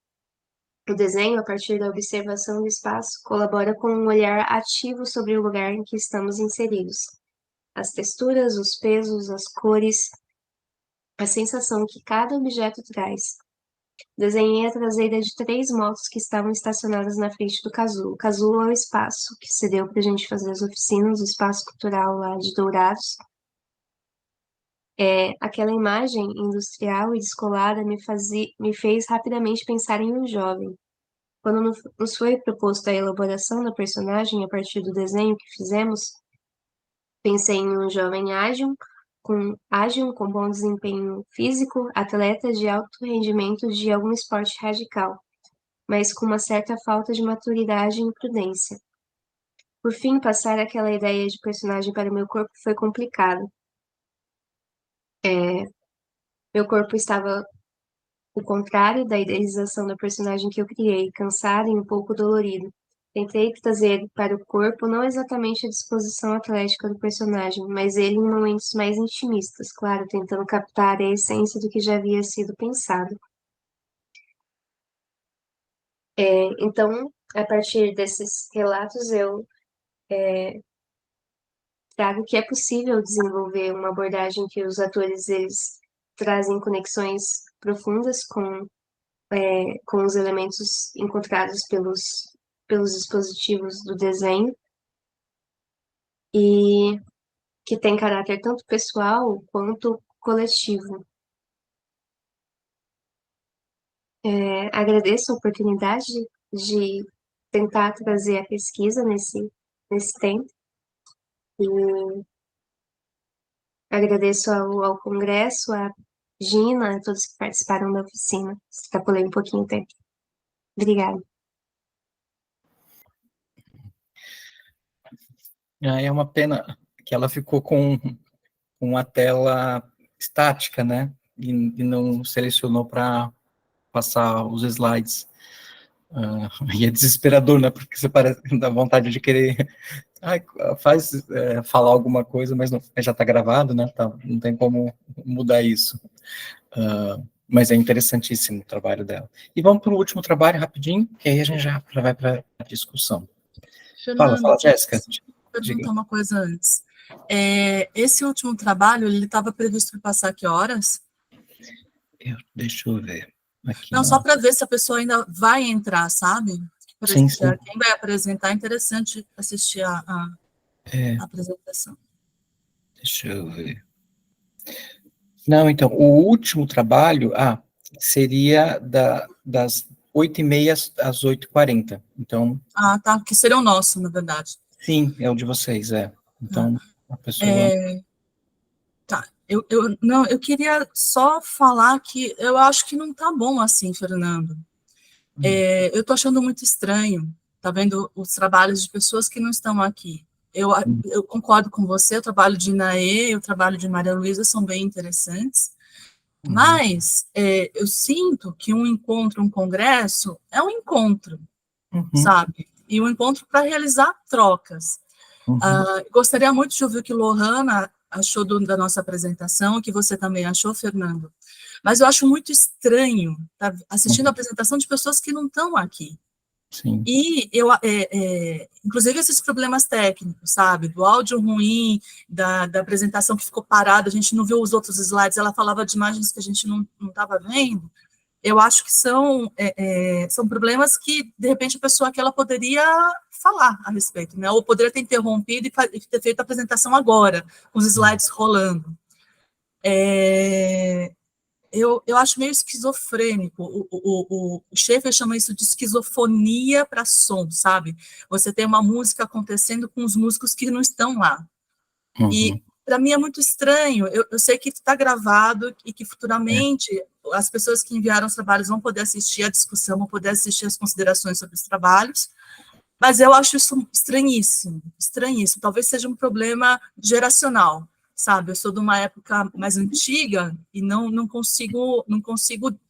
o desenho, a partir da observação do espaço, colabora com um olhar ativo sobre o lugar em que estamos inseridos. As texturas, os pesos, as cores, a sensação que cada objeto traz. Desenhei a traseira de 3 motos que estavam estacionadas na frente do casulo. O casulo é o espaço que cedeu para a gente fazer as oficinas, o espaço cultural lá de Dourados. Aquela imagem industrial e descolada me fez rapidamente pensar em um jovem. Quando nos foi proposta a elaboração da personagem a partir do desenho que fizemos, pensei em um jovem ágil, com bom desempenho físico, atleta de alto rendimento de algum esporte radical, mas com uma certa falta de maturidade e prudência. Por fim, passar aquela ideia de personagem para o meu corpo foi complicado. Meu corpo estava o contrário da idealização da personagem que eu criei, cansado e um pouco dolorido. Tentei trazer para o corpo não exatamente a disposição atlética do personagem, mas ele em momentos mais intimistas, claro, tentando captar a essência do que já havia sido pensado. Então, a partir desses relatos, eu trago que é possível desenvolver uma abordagem que os atores eles trazem conexões profundas com os elementos encontrados pelos dispositivos do desenho e que tem caráter tanto pessoal quanto coletivo. Agradeço a oportunidade de tentar trazer a pesquisa nesse tempo e agradeço ao Congresso, a Gina, a todos que participaram da oficina. Extrapolei um pouquinho o tempo. Obrigada. É uma pena que ela ficou com a tela estática, né? E não selecionou para passar os slides. E é desesperador, né? Porque você dá vontade de querer falar alguma coisa, mas já está gravado, né? Não tem como mudar isso. Mas é interessantíssimo o trabalho dela. E vamos para o último trabalho, rapidinho, que aí a gente já vai para a discussão. Fernando, Fala, Jéssica. perguntar uma coisa antes. Esse último trabalho, ele estava previsto para passar que horas? Deixa eu ver. Aqui, não, só para ver se a pessoa ainda vai entrar, sabe? Sim. Quem vai apresentar, é interessante assistir a apresentação. Deixa eu ver. Não, então, o último trabalho, seria das 8h30 às 8h40. Então... tá, que seria o nosso, na verdade. Sim, é o de vocês, Então, a pessoa... Tá, eu queria só falar que eu acho que não tá bom assim, Fernando. Eu tô achando muito estranho, tá vendo, os trabalhos de pessoas que não estão aqui. Eu concordo com você, o trabalho de Inaê e o trabalho de Maria Luísa são bem interessantes, mas eu sinto que um encontro, um congresso, é um encontro, sabe? E um encontro para realizar trocas. Gostaria muito de ouvir o que Lohana achou da nossa apresentação, o que você também achou, Fernando. Mas eu acho muito estranho estar assistindo a apresentação de pessoas que não estão aqui. Sim. E inclusive esses problemas técnicos, sabe, do áudio ruim, da apresentação que ficou parada, a gente não viu os outros slides, ela falava de imagens que a gente não estava vendo. Eu acho que são problemas que, de repente, a pessoa aqui ela poderia falar a respeito, né? Ou poderia ter interrompido e ter feito a apresentação agora, com os slides rolando. Eu acho meio esquizofrênico. O Schaeffer chama isso de esquizofonia para som, sabe? Você tem uma música acontecendo com os músicos que não estão lá. Uhum. E, para mim, é muito estranho. Eu sei que está gravado e que futuramente as pessoas que enviaram os trabalhos vão poder assistir a discussão, vão poder assistir as considerações sobre os trabalhos, mas eu acho isso estranhíssimo, estranhíssimo. Talvez seja um problema geracional, sabe? Eu sou de uma época mais antiga e não consigo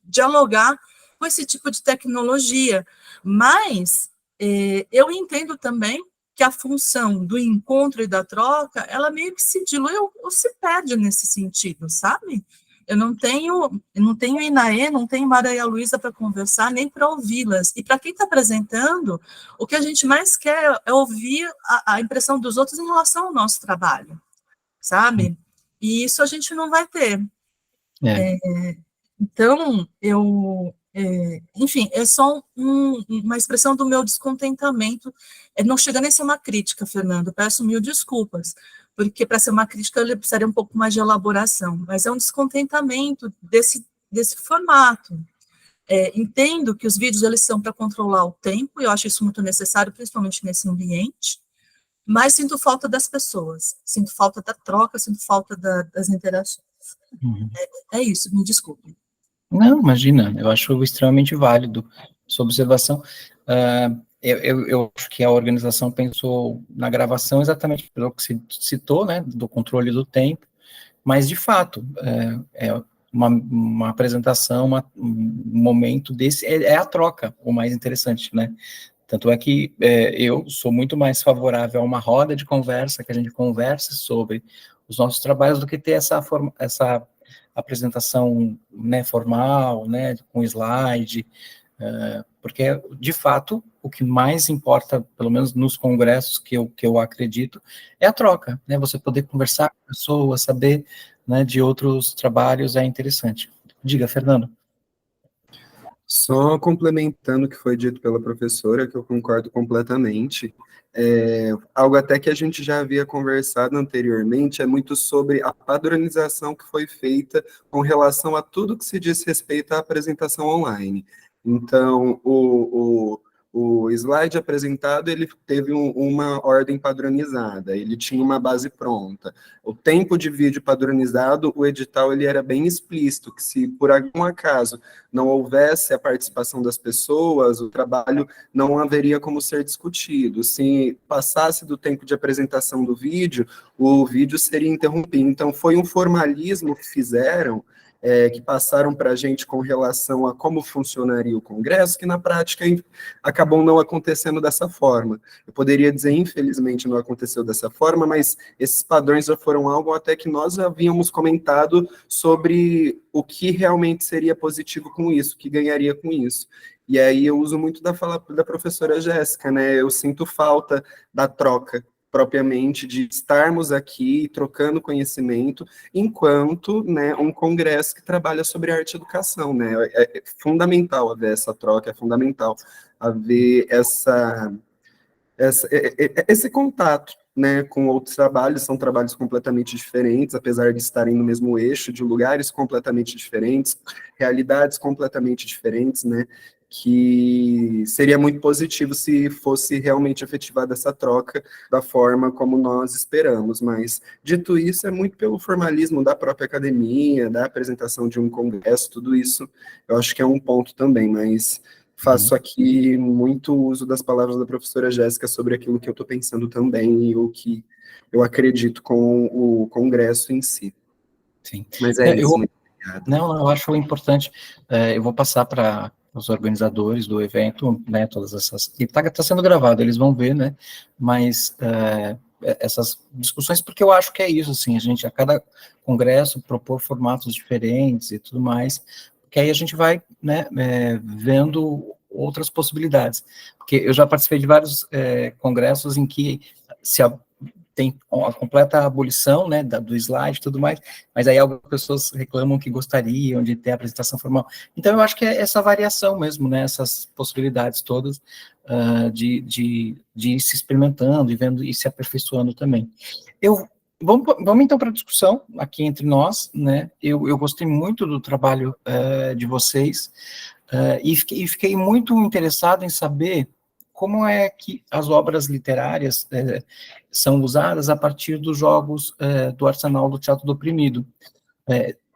dialogar com esse tipo de tecnologia, mas eu entendo também que a função do encontro e da troca, ela meio que se dilui ou se perde nesse sentido, sabe? Eu não tenho Inaê, não tenho Maria Luísa para conversar, nem para ouvi-las. E para quem está apresentando, o que a gente mais quer é ouvir a impressão dos outros em relação ao nosso trabalho, sabe? E isso a gente não vai ter. Então, enfim, é só uma expressão do meu descontentamento. Não chega nem a ser uma crítica, Fernando, peço mil desculpas, porque para ser uma crítica eu precisaria um pouco mais de elaboração, mas é um descontentamento desse formato. Entendo que os vídeos eles são para controlar o tempo, e eu acho isso muito necessário, principalmente nesse ambiente, mas sinto falta das pessoas, sinto falta da troca, sinto falta das interações. Uhum. É isso, me desculpe. Não, imagina, eu acho extremamente válido sua observação. Eu acho que a organização pensou na gravação exatamente pelo que se citou, né, do controle do tempo, mas, de fato, uma apresentação, um momento desse, é a troca o mais interessante, né? Tanto é que eu sou muito mais favorável a uma roda de conversa, que a gente converse sobre os nossos trabalhos, do que ter essa apresentação, né, formal, né, com slide, porque, de fato, o que mais importa, pelo menos nos congressos que eu acredito, é a troca, né, você poder conversar com a pessoa, saber, né, de outros trabalhos, é interessante. Diga, Fernando. Só complementando o que foi dito pela professora, que eu concordo completamente, algo até que a gente já havia conversado anteriormente, é muito sobre a padronização que foi feita com relação a tudo que se diz respeito à apresentação online. Então, o slide apresentado, ele teve uma ordem padronizada, ele tinha uma base pronta. O tempo de vídeo padronizado, o edital, ele era bem explícito, que se por algum acaso não houvesse a participação das pessoas, o trabalho não haveria como ser discutido. Se passasse do tempo de apresentação do vídeo, o vídeo seria interrompido. Então, foi um formalismo que fizeram, que passaram para a gente com relação a como funcionaria o Congresso, que na prática acabou não acontecendo dessa forma. Eu poderia dizer, infelizmente, não aconteceu dessa forma, mas esses padrões já foram algo até que nós havíamos comentado sobre o que realmente seria positivo com isso, o que ganharia com isso. E aí eu uso muito da fala da professora Jéssica, né? Eu sinto falta da troca, propriamente, de estarmos aqui trocando conhecimento, enquanto, né, um congresso que trabalha sobre arte e educação, né, é fundamental haver essa troca, é fundamental haver esse contato, né, com outros trabalhos. São trabalhos completamente diferentes, apesar de estarem no mesmo eixo, de lugares completamente diferentes, realidades completamente diferentes, né, que seria muito positivo se fosse realmente efetivada essa troca da forma como nós esperamos, mas, dito isso, é muito pelo formalismo da própria academia, da apresentação de um congresso, tudo isso, eu acho que é um ponto também, mas faço aqui muito uso das palavras da professora Jéssica sobre aquilo que eu estou pensando também e o que eu acredito com o congresso em si. Sim. Mas é isso, muito obrigado. Não, eu acho importante, eu vou passar para os organizadores do evento, né, todas essas, e está sendo gravado, eles vão ver, né, mas essas discussões, porque eu acho que é isso, assim, a gente, a cada congresso, propor formatos diferentes e tudo mais, porque aí a gente vai, né, vendo outras possibilidades, porque eu já participei de vários congressos em que tem a completa abolição, né, do slide e tudo mais, mas aí algumas pessoas reclamam que gostariam de ter a apresentação formal. Então, eu acho que é essa variação mesmo, né, essas possibilidades todas de ir se experimentando e vendo e se aperfeiçoando também. Vamos então para a discussão aqui entre nós, né, eu gostei muito do trabalho de vocês, e fiquei muito interessado em saber como é que as obras literárias são usadas a partir dos jogos do arsenal do teatro do oprimido.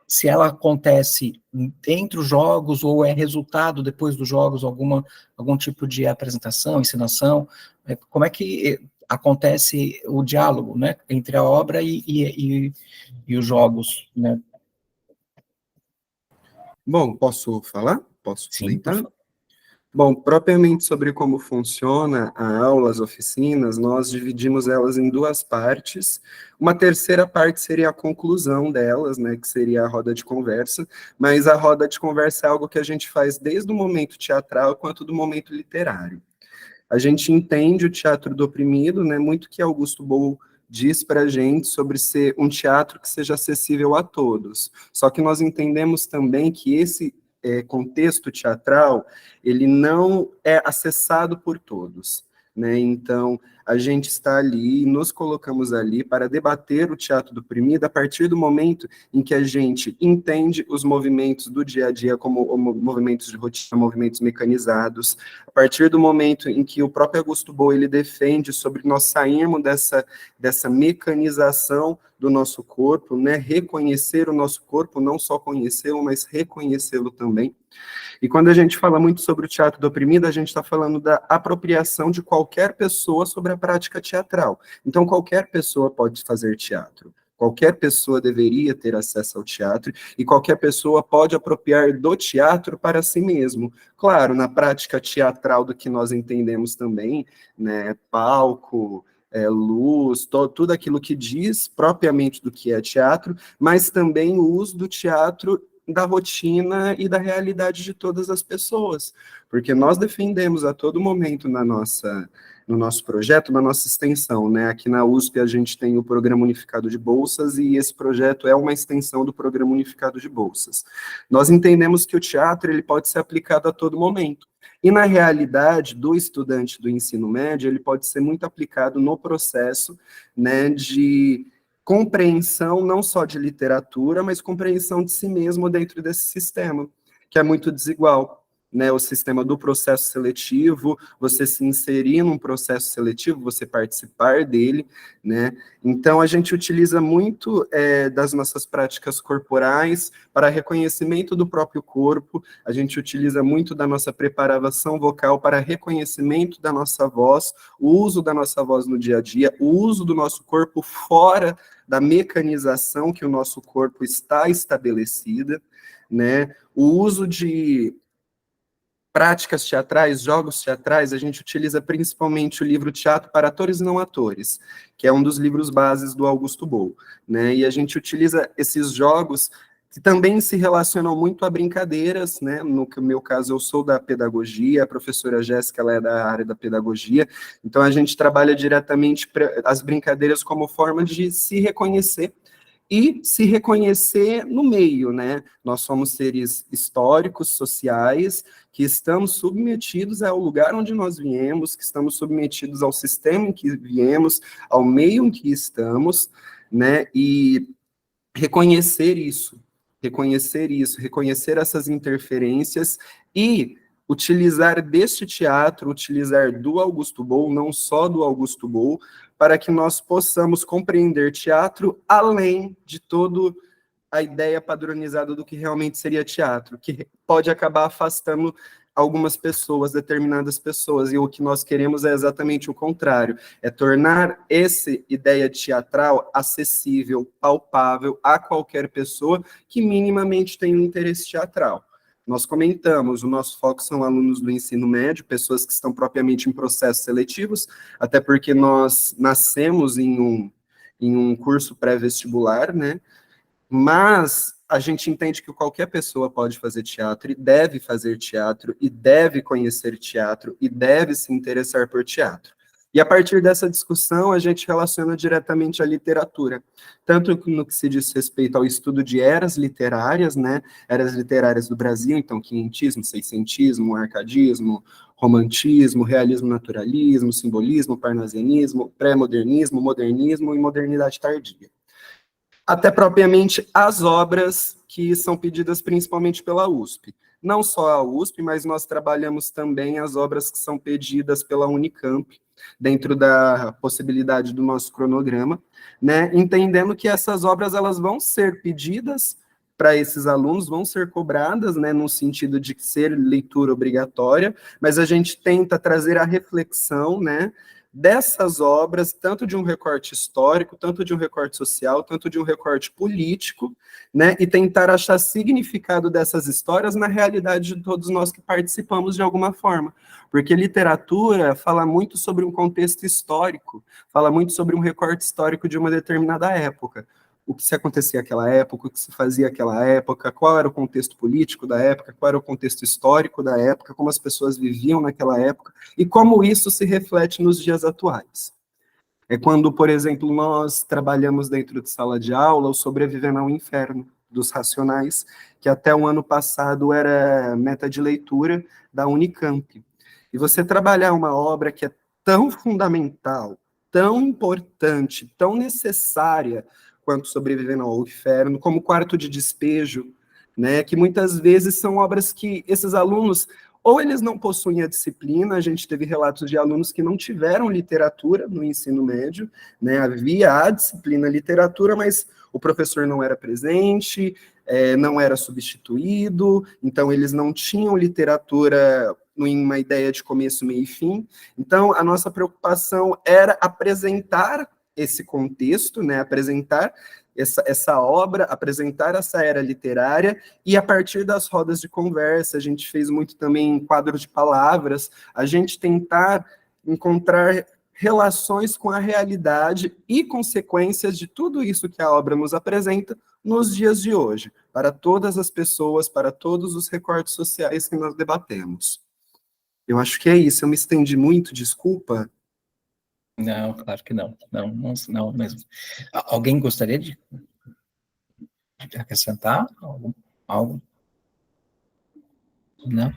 Se ela acontece entre os jogos ou é resultado depois dos jogos, algum tipo de apresentação, encenação, como é que acontece o diálogo, né, entre a obra e os jogos, né? Bom, posso falar? Posso Sim, comentar? por favor. Bom, propriamente sobre como funciona a aula, as oficinas, nós dividimos elas em duas partes. Uma terceira parte seria a conclusão delas, né, que seria a roda de conversa, mas a roda de conversa é algo que a gente faz desde o momento teatral quanto do momento literário. A gente entende o teatro do oprimido, né, muito que Augusto Boal diz para a gente sobre ser um teatro que seja acessível a todos. Só que nós entendemos também que esse contexto teatral, ele não é acessado por todos, né? Então, a gente está ali, nos colocamos ali para debater o teatro do oprimido a partir do momento em que a gente entende os movimentos do dia a dia como movimentos de rotina, movimentos mecanizados, a partir do momento em que o próprio Augusto Boal, ele defende sobre nós sairmos dessa mecanização do nosso corpo, né, reconhecer o nosso corpo, não só conhecê-lo, mas reconhecê-lo também. E quando a gente fala muito sobre o teatro do oprimido, a gente está falando da apropriação de qualquer pessoa sobre a prática teatral. Então, qualquer pessoa pode fazer teatro. Qualquer pessoa deveria ter acesso ao teatro e qualquer pessoa pode apropriar do teatro para si mesmo. Claro, na prática teatral do que nós entendemos também, né, palco, luz, tudo aquilo que diz propriamente do que é teatro, mas também o uso do teatro da rotina e da realidade de todas as pessoas, porque nós defendemos a todo momento no nosso projeto, na nossa extensão, né? Aqui na USP a gente tem o Programa Unificado de Bolsas e esse projeto é uma extensão do Programa Unificado de Bolsas. Nós entendemos que o teatro ele pode ser aplicado a todo momento. E na realidade do estudante do ensino médio, ele pode ser muito aplicado no processo, né, de compreensão não só de literatura, mas compreensão de si mesmo dentro desse sistema, que é muito desigual, né? O sistema do processo seletivo, você se inserir num processo seletivo, você participar dele, né? Então, a gente utiliza muito das nossas práticas corporais para reconhecimento do próprio corpo, a gente utiliza muito da nossa preparação vocal para reconhecimento da nossa voz, o uso da nossa voz no dia a dia, o uso do nosso corpo fora da mecanização que o nosso corpo está estabelecida, né? O uso de práticas teatrais, jogos teatrais, a gente utiliza principalmente o livro Teatro para Atores e Não Atores, que é um dos livros bases do Augusto Boal, né? E a gente utiliza esses jogos que também se relacionam muito a brincadeiras, né? No meu caso, eu sou da pedagogia, a professora Jéssica, ela é da área da pedagogia, então a gente trabalha diretamente as brincadeiras como forma de se reconhecer e se reconhecer no meio, né? Nós somos seres históricos, sociais, que estamos submetidos ao lugar onde nós viemos, que estamos submetidos ao sistema em que viemos, ao meio em que estamos, né? E reconhecer isso, reconhecer essas interferências e utilizar deste teatro, utilizar do Augusto Boal, não só do Augusto Boal, para que nós possamos compreender teatro além de todo a ideia padronizada do que realmente seria teatro, que pode acabar afastando algumas pessoas, determinadas pessoas, e o que nós queremos é exatamente o contrário, é tornar essa ideia teatral acessível, palpável a qualquer pessoa que minimamente tenha um interesse teatral. Nós comentamos, o nosso foco são alunos do ensino médio, pessoas que estão propriamente em processos seletivos, até porque nós nascemos em um curso pré-vestibular, né? Mas a gente entende que qualquer pessoa pode fazer teatro, e deve fazer teatro, e deve conhecer teatro, e deve se interessar por teatro. E a partir dessa discussão, a gente relaciona diretamente à literatura, tanto no que se diz respeito ao estudo de eras literárias, né, eras literárias do Brasil, então quinhentismo, seiscentismo, arcadismo, romantismo, realismo naturalismo, simbolismo, parnasianismo, pré-modernismo, modernismo e modernidade tardia. Até propriamente as obras que são pedidas principalmente pela USP. Não só a USP, mas nós trabalhamos também as obras que são pedidas pela Unicamp, dentro da possibilidade do nosso cronograma, né, entendendo que essas obras elas vão ser pedidas para esses alunos, vão ser cobradas, né, no sentido de ser leitura obrigatória, mas a gente tenta trazer a reflexão, né, dessas obras, tanto de um recorte histórico, tanto de um recorte social, tanto de um recorte político, né, e tentar achar significado dessas histórias na realidade de todos nós que participamos de alguma forma, porque literatura fala muito sobre um contexto histórico, fala muito sobre um recorte histórico de uma determinada época, o que se acontecia naquela época, o que se fazia naquela época, qual era o contexto político da época, qual era o contexto histórico da época, como as pessoas viviam naquela época, e como isso se reflete nos dias atuais. É quando, por exemplo, nós trabalhamos dentro de sala de aula o Sobrevivendo ao Inferno, dos Racionais, que até o ano passado era meta de leitura da Unicamp. E você trabalhar uma obra que é tão fundamental, tão importante, tão necessária quanto Sobrevivendo ao Inferno, como Quarto de Despejo, né, que muitas vezes são obras que esses alunos, ou eles não possuem a disciplina, a gente teve relatos de alunos que não tiveram literatura no ensino médio, né, havia a disciplina literatura, mas o professor não era presente, não era substituído, então eles não tinham literatura em uma ideia de começo, meio e fim. Então, a nossa preocupação era apresentar esse contexto, né, apresentar essa obra, apresentar essa era literária, e a partir das rodas de conversa, a gente fez muito também quadro de palavras, a gente tentar encontrar relações com a realidade e consequências de tudo isso que a obra nos apresenta nos dias de hoje, para todas as pessoas, para todos os recortes sociais que nós debatemos. Eu acho que é isso, eu me estendi muito, desculpa. Não, claro que não. Não mesmo. Alguém gostaria de acrescentar algo? Não?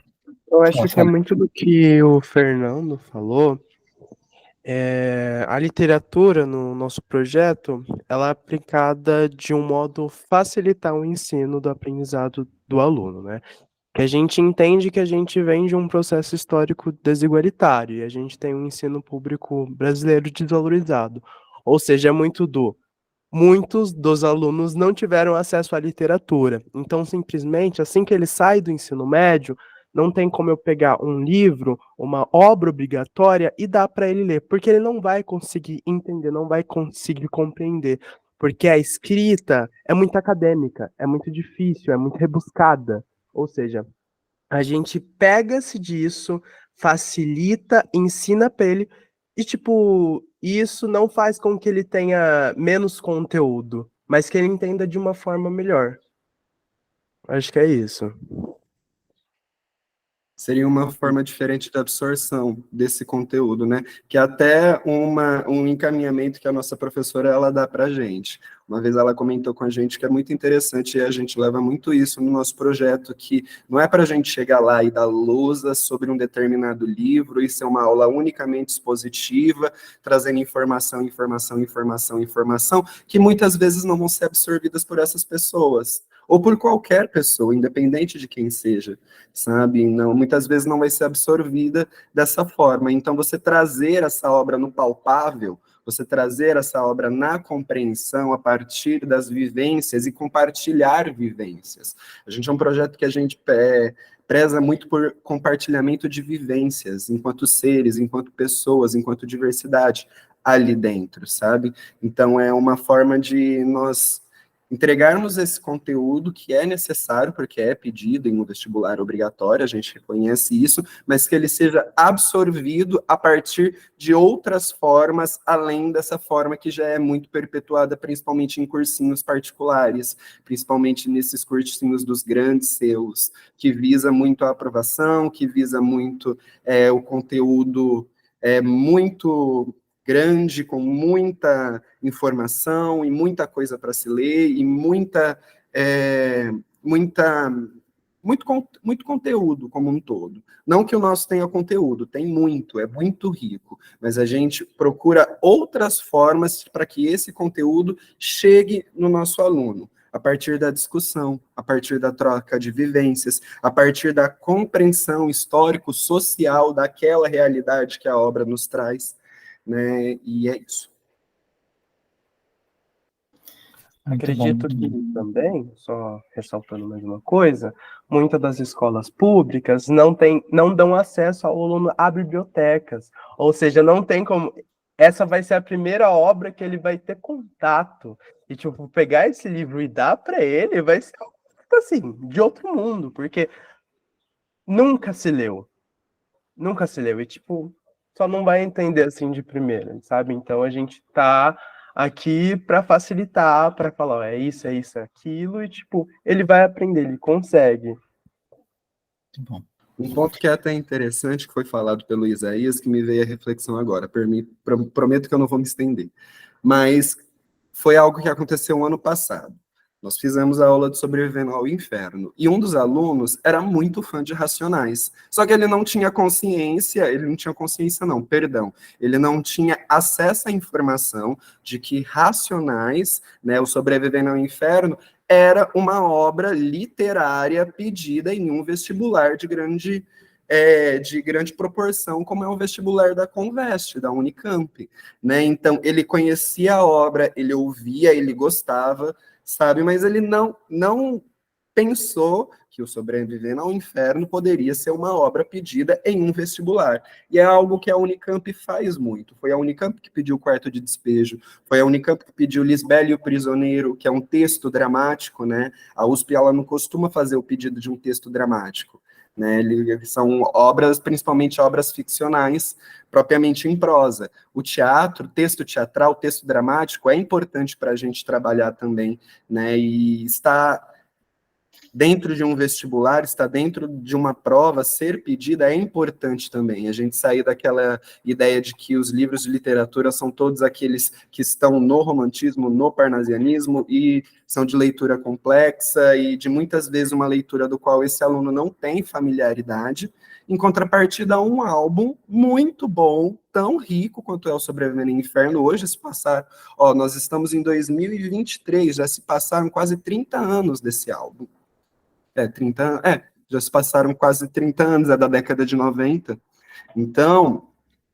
Eu acho que é Fala. muito do que o Fernando falou. A literatura no nosso projeto, ela é aplicada de um modo facilitar o ensino do aprendizado do aluno, né? Que a gente entende que a gente vem de um processo histórico desigualitário e a gente tem um ensino público brasileiro desvalorizado. Ou seja, é muitos dos alunos não tiveram acesso à literatura. Então, simplesmente, assim que ele sai do ensino médio, não tem como eu pegar um livro, uma obra obrigatória e dar para ele ler, porque ele não vai conseguir entender, não vai conseguir compreender, porque a escrita é muito acadêmica, é muito difícil, é muito rebuscada. Ou seja, a gente pega-se disso, facilita, ensina para ele, e tipo, isso não faz com que ele tenha menos conteúdo, mas que ele entenda de uma forma melhor. Acho que é isso. Seria uma forma diferente de absorção desse conteúdo, né? Que é até um encaminhamento que a nossa professora ela dá para a gente. Uma vez ela comentou com a gente que é muito interessante e a gente leva muito isso no nosso projeto, que não é para a gente chegar lá e dar lousa sobre um determinado livro e ser uma aula unicamente expositiva, trazendo informação, que muitas vezes não vão ser absorvidas por essas pessoas, ou por qualquer pessoa, independente de quem seja, sabe? Não, muitas vezes não vai ser absorvida dessa forma. Então, você trazer essa obra no palpável, você trazer essa obra na compreensão a partir das vivências e compartilhar vivências. A gente é um projeto que a gente preza muito por compartilhamento de vivências, enquanto seres, enquanto pessoas, enquanto diversidade ali dentro, sabe? Então, é uma forma de nós entregarmos esse conteúdo que é necessário, porque é pedido em um vestibular obrigatório, a gente reconhece isso, mas que ele seja absorvido a partir de outras formas, além dessa forma que já é muito perpetuada, principalmente em cursinhos particulares, principalmente nesses cursinhos dos grandes selos, que visa muito a aprovação, que visa muito o conteúdo muito grande, com muita informação e muita coisa para se ler e muito conteúdo como um todo. Não que o nosso tenha conteúdo, tem muito, é muito rico, mas a gente procura outras formas para que esse conteúdo chegue no nosso aluno, a partir da discussão, a partir da troca de vivências, a partir da compreensão histórico-social daquela realidade que a obra nos traz, né? E é isso. Acredito que também, só ressaltando mais uma coisa, muitas das escolas públicas não dão acesso ao aluno a bibliotecas, ou seja, não tem como. Essa vai ser a primeira obra que ele vai ter contato. E, tipo, pegar esse livro e dar para ele vai ser, assim, de outro mundo, porque nunca se leu. Nunca se leu. E, tipo, só não vai entender, assim, de primeira, sabe? Então, a gente tá aqui para facilitar, para falar, ó, é isso, é aquilo, e, tipo, ele vai aprender, ele consegue. Bom. Um ponto que é até interessante, que foi falado pelo Isaías, que me veio a reflexão agora, prometo que eu não vou me estender, mas foi algo que aconteceu ano passado. Nós fizemos a aula de Sobrevivendo ao Inferno, e um dos alunos era muito fã de Racionais, só que ele não tinha ele não tinha acesso à informação de que Racionais, né, o Sobrevivendo ao Inferno, era uma obra literária pedida em um vestibular de grande proporção, como é o vestibular da Conveste, da Unicamp, né? Então, ele conhecia a obra, ele ouvia, ele gostava, sabe? Mas ele não pensou que o Sobrevivendo ao Inferno poderia ser uma obra pedida em um vestibular. E é algo que a Unicamp faz muito. Foi a Unicamp que pediu o Quarto de Despejo, foi a Unicamp que pediu Lisbela e o Prisioneiro, que é um texto dramático, né? A USP, ela não costuma fazer o pedido de um texto dramático, né? São obras, principalmente obras ficcionais, propriamente em prosa. O teatro, texto teatral, texto dramático, é importante para a gente trabalhar também, né? E está dentro de um vestibular, está dentro de uma prova, ser pedida é importante também. A gente sair daquela ideia de que os livros de literatura são todos aqueles que estão no romantismo, no parnasianismo, e são de leitura complexa, e de muitas vezes uma leitura do qual esse aluno não tem familiaridade, em contrapartida a um álbum muito bom, tão rico quanto é o Sobrevivendo ao Inferno. Hoje se passaram, nós estamos em 2023, já se passaram quase 30 anos desse álbum. 30 já se passaram quase 30 anos, é da década de 90, então,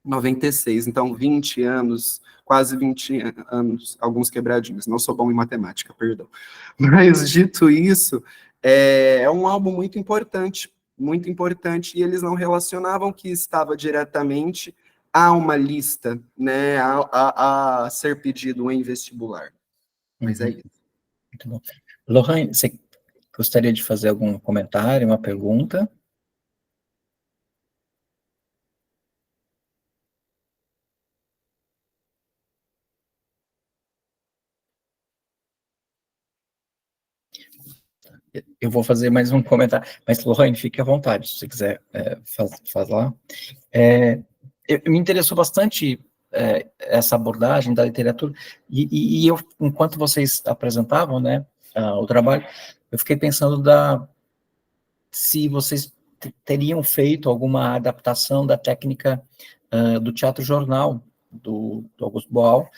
96, então 20 anos, quase 20 anos, alguns quebradinhos, não sou bom em matemática, perdão. Mas, dito isso, é um álbum muito importante, e eles não relacionavam que estava diretamente a uma lista, né, a ser pedido em vestibular. Mas é isso. Muito bom. Lohane, você gostaria de fazer algum comentário, uma pergunta? Eu vou fazer mais um comentário, mas, Lohane, fique à vontade, se você quiser falar. Me interessou bastante essa abordagem da literatura, e eu, enquanto vocês apresentavam, né, o trabalho, eu fiquei pensando se vocês teriam feito alguma adaptação da técnica do teatro-jornal, do Augusto Boal,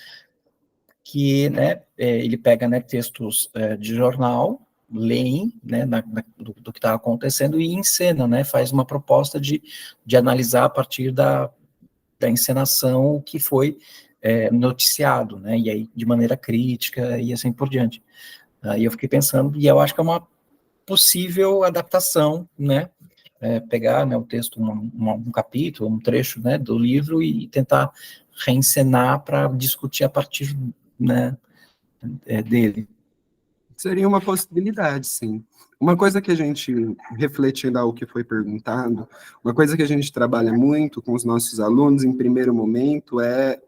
que, né, ele pega, né, textos de jornal, leem, né, do que está acontecendo e encena, né, faz uma proposta de analisar a partir da encenação que foi noticiado, né, e aí de maneira crítica e assim por diante. E eu fiquei pensando, e eu acho que é uma possível adaptação, né, pegar, né, o texto, um capítulo, um trecho, né, do livro e tentar reencenar para discutir a partir, né, dele. Seria uma possibilidade, sim. Uma coisa que a gente, refletindo ao que foi perguntado, uma coisa que a gente trabalha muito com os nossos alunos, em primeiro momento, é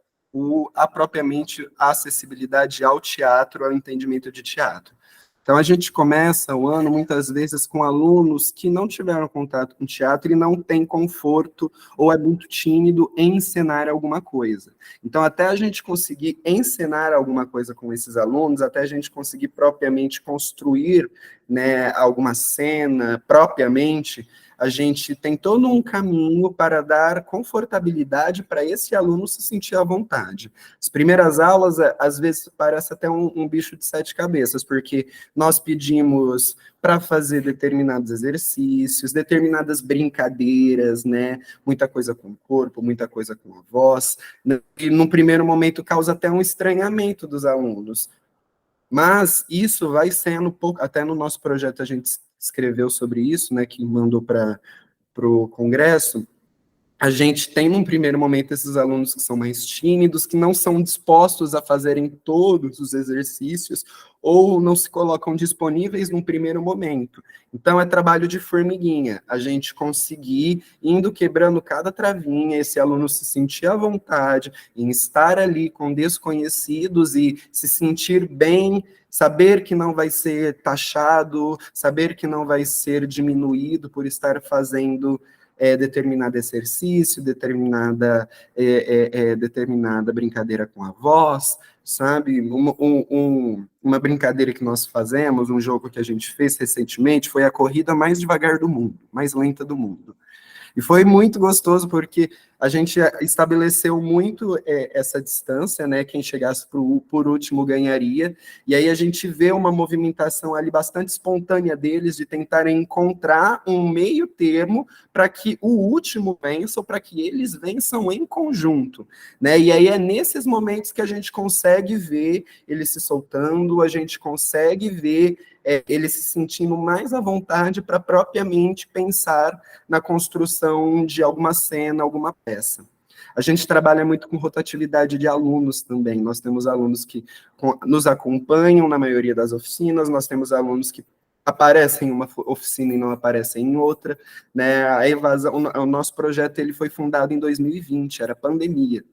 a propriamente a acessibilidade ao teatro, ao entendimento de teatro. Então, a gente começa o ano, muitas vezes, com alunos que não tiveram contato com teatro e não têm conforto ou é muito tímido em encenar alguma coisa. Então, até a gente conseguir encenar alguma coisa com esses alunos, até a gente conseguir propriamente construir, né, alguma cena propriamente, a gente tem todo um caminho para dar confortabilidade para esse aluno se sentir à vontade. As primeiras aulas, às vezes, parece até um bicho de sete cabeças, porque nós pedimos para fazer determinados exercícios, determinadas brincadeiras, né? Muita coisa com o corpo, muita coisa com a voz, né? E num primeiro momento causa até um estranhamento dos alunos. Mas isso vai sendo pouco, até no nosso projeto a gente escreveu sobre isso, né, que mandou para o Congresso. A gente tem, num primeiro momento, esses alunos que são mais tímidos, que não são dispostos a fazerem todos os exercícios, ou não se colocam disponíveis num primeiro momento. Então, é trabalho de formiguinha, a gente conseguir, indo quebrando cada travinha, esse aluno se sentir à vontade em estar ali com desconhecidos e se sentir bem, saber que não vai ser taxado, saber que não vai ser diminuído por estar fazendo determinado exercício, determinada brincadeira com a voz, sabe? Uma brincadeira que nós fazemos, um jogo que a gente fez recentemente, foi a corrida mais devagar do mundo, mais lenta do mundo. E foi muito gostoso porque a gente estabeleceu muito essa distância, né? Quem chegasse por último ganharia. E aí a gente vê uma movimentação ali bastante espontânea deles de tentarem encontrar um meio termo para que o último vença ou para que eles vençam em conjunto, né? E aí é nesses momentos que a gente consegue ver eles se soltando, a gente consegue ver eles se sentindo mais à vontade para propriamente pensar na construção de alguma cena, alguma peça. A gente trabalha muito com rotatividade de alunos também. Nós temos alunos que nos acompanham na maioria das oficinas, nós temos alunos que aparecem em uma oficina e não aparecem em outra, né? A evasão, o nosso projeto ele foi fundado em 2020, era pandemia.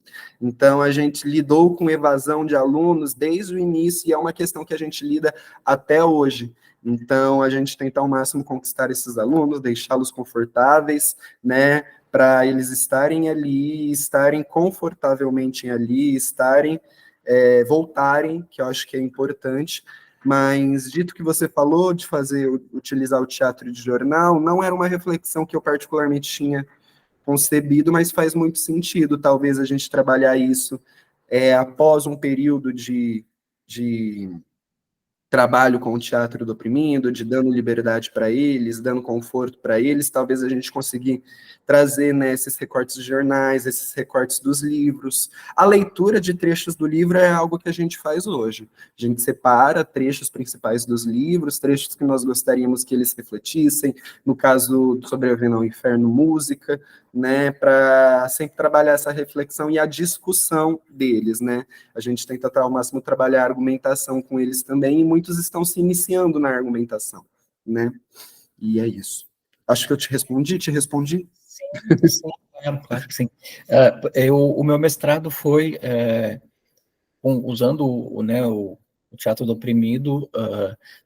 Então a gente lidou com evasão de alunos desde o início e é uma questão que a gente lida até hoje. Então a gente tenta ao máximo conquistar esses alunos, deixá-los confortáveis, né? Para eles estarem ali, estarem confortavelmente ali, voltarem, que eu acho que é importante. Mas, dito que você falou de utilizar o teatro de jornal, não era uma reflexão que eu particularmente tinha concebido, mas faz muito sentido, talvez, a gente trabalhar isso após um período de trabalho com o teatro do oprimido, de dando liberdade para eles, dando conforto para eles, talvez a gente conseguir trazer, né, esses recortes de jornais, esses recortes dos livros. A leitura de trechos do livro é algo que a gente faz hoje. A gente separa trechos principais dos livros, trechos que nós gostaríamos que eles refletissem, no caso do Sobrevivendo ao Inferno, música, né, para sempre trabalhar essa reflexão e a discussão deles, né? A gente tenta ao máximo trabalhar a argumentação com eles também, e muitos estão se iniciando na argumentação, né? E é isso. Acho que eu te respondi? Sim, claro que sim. O meu mestrado foi usando né, o teatro do oprimido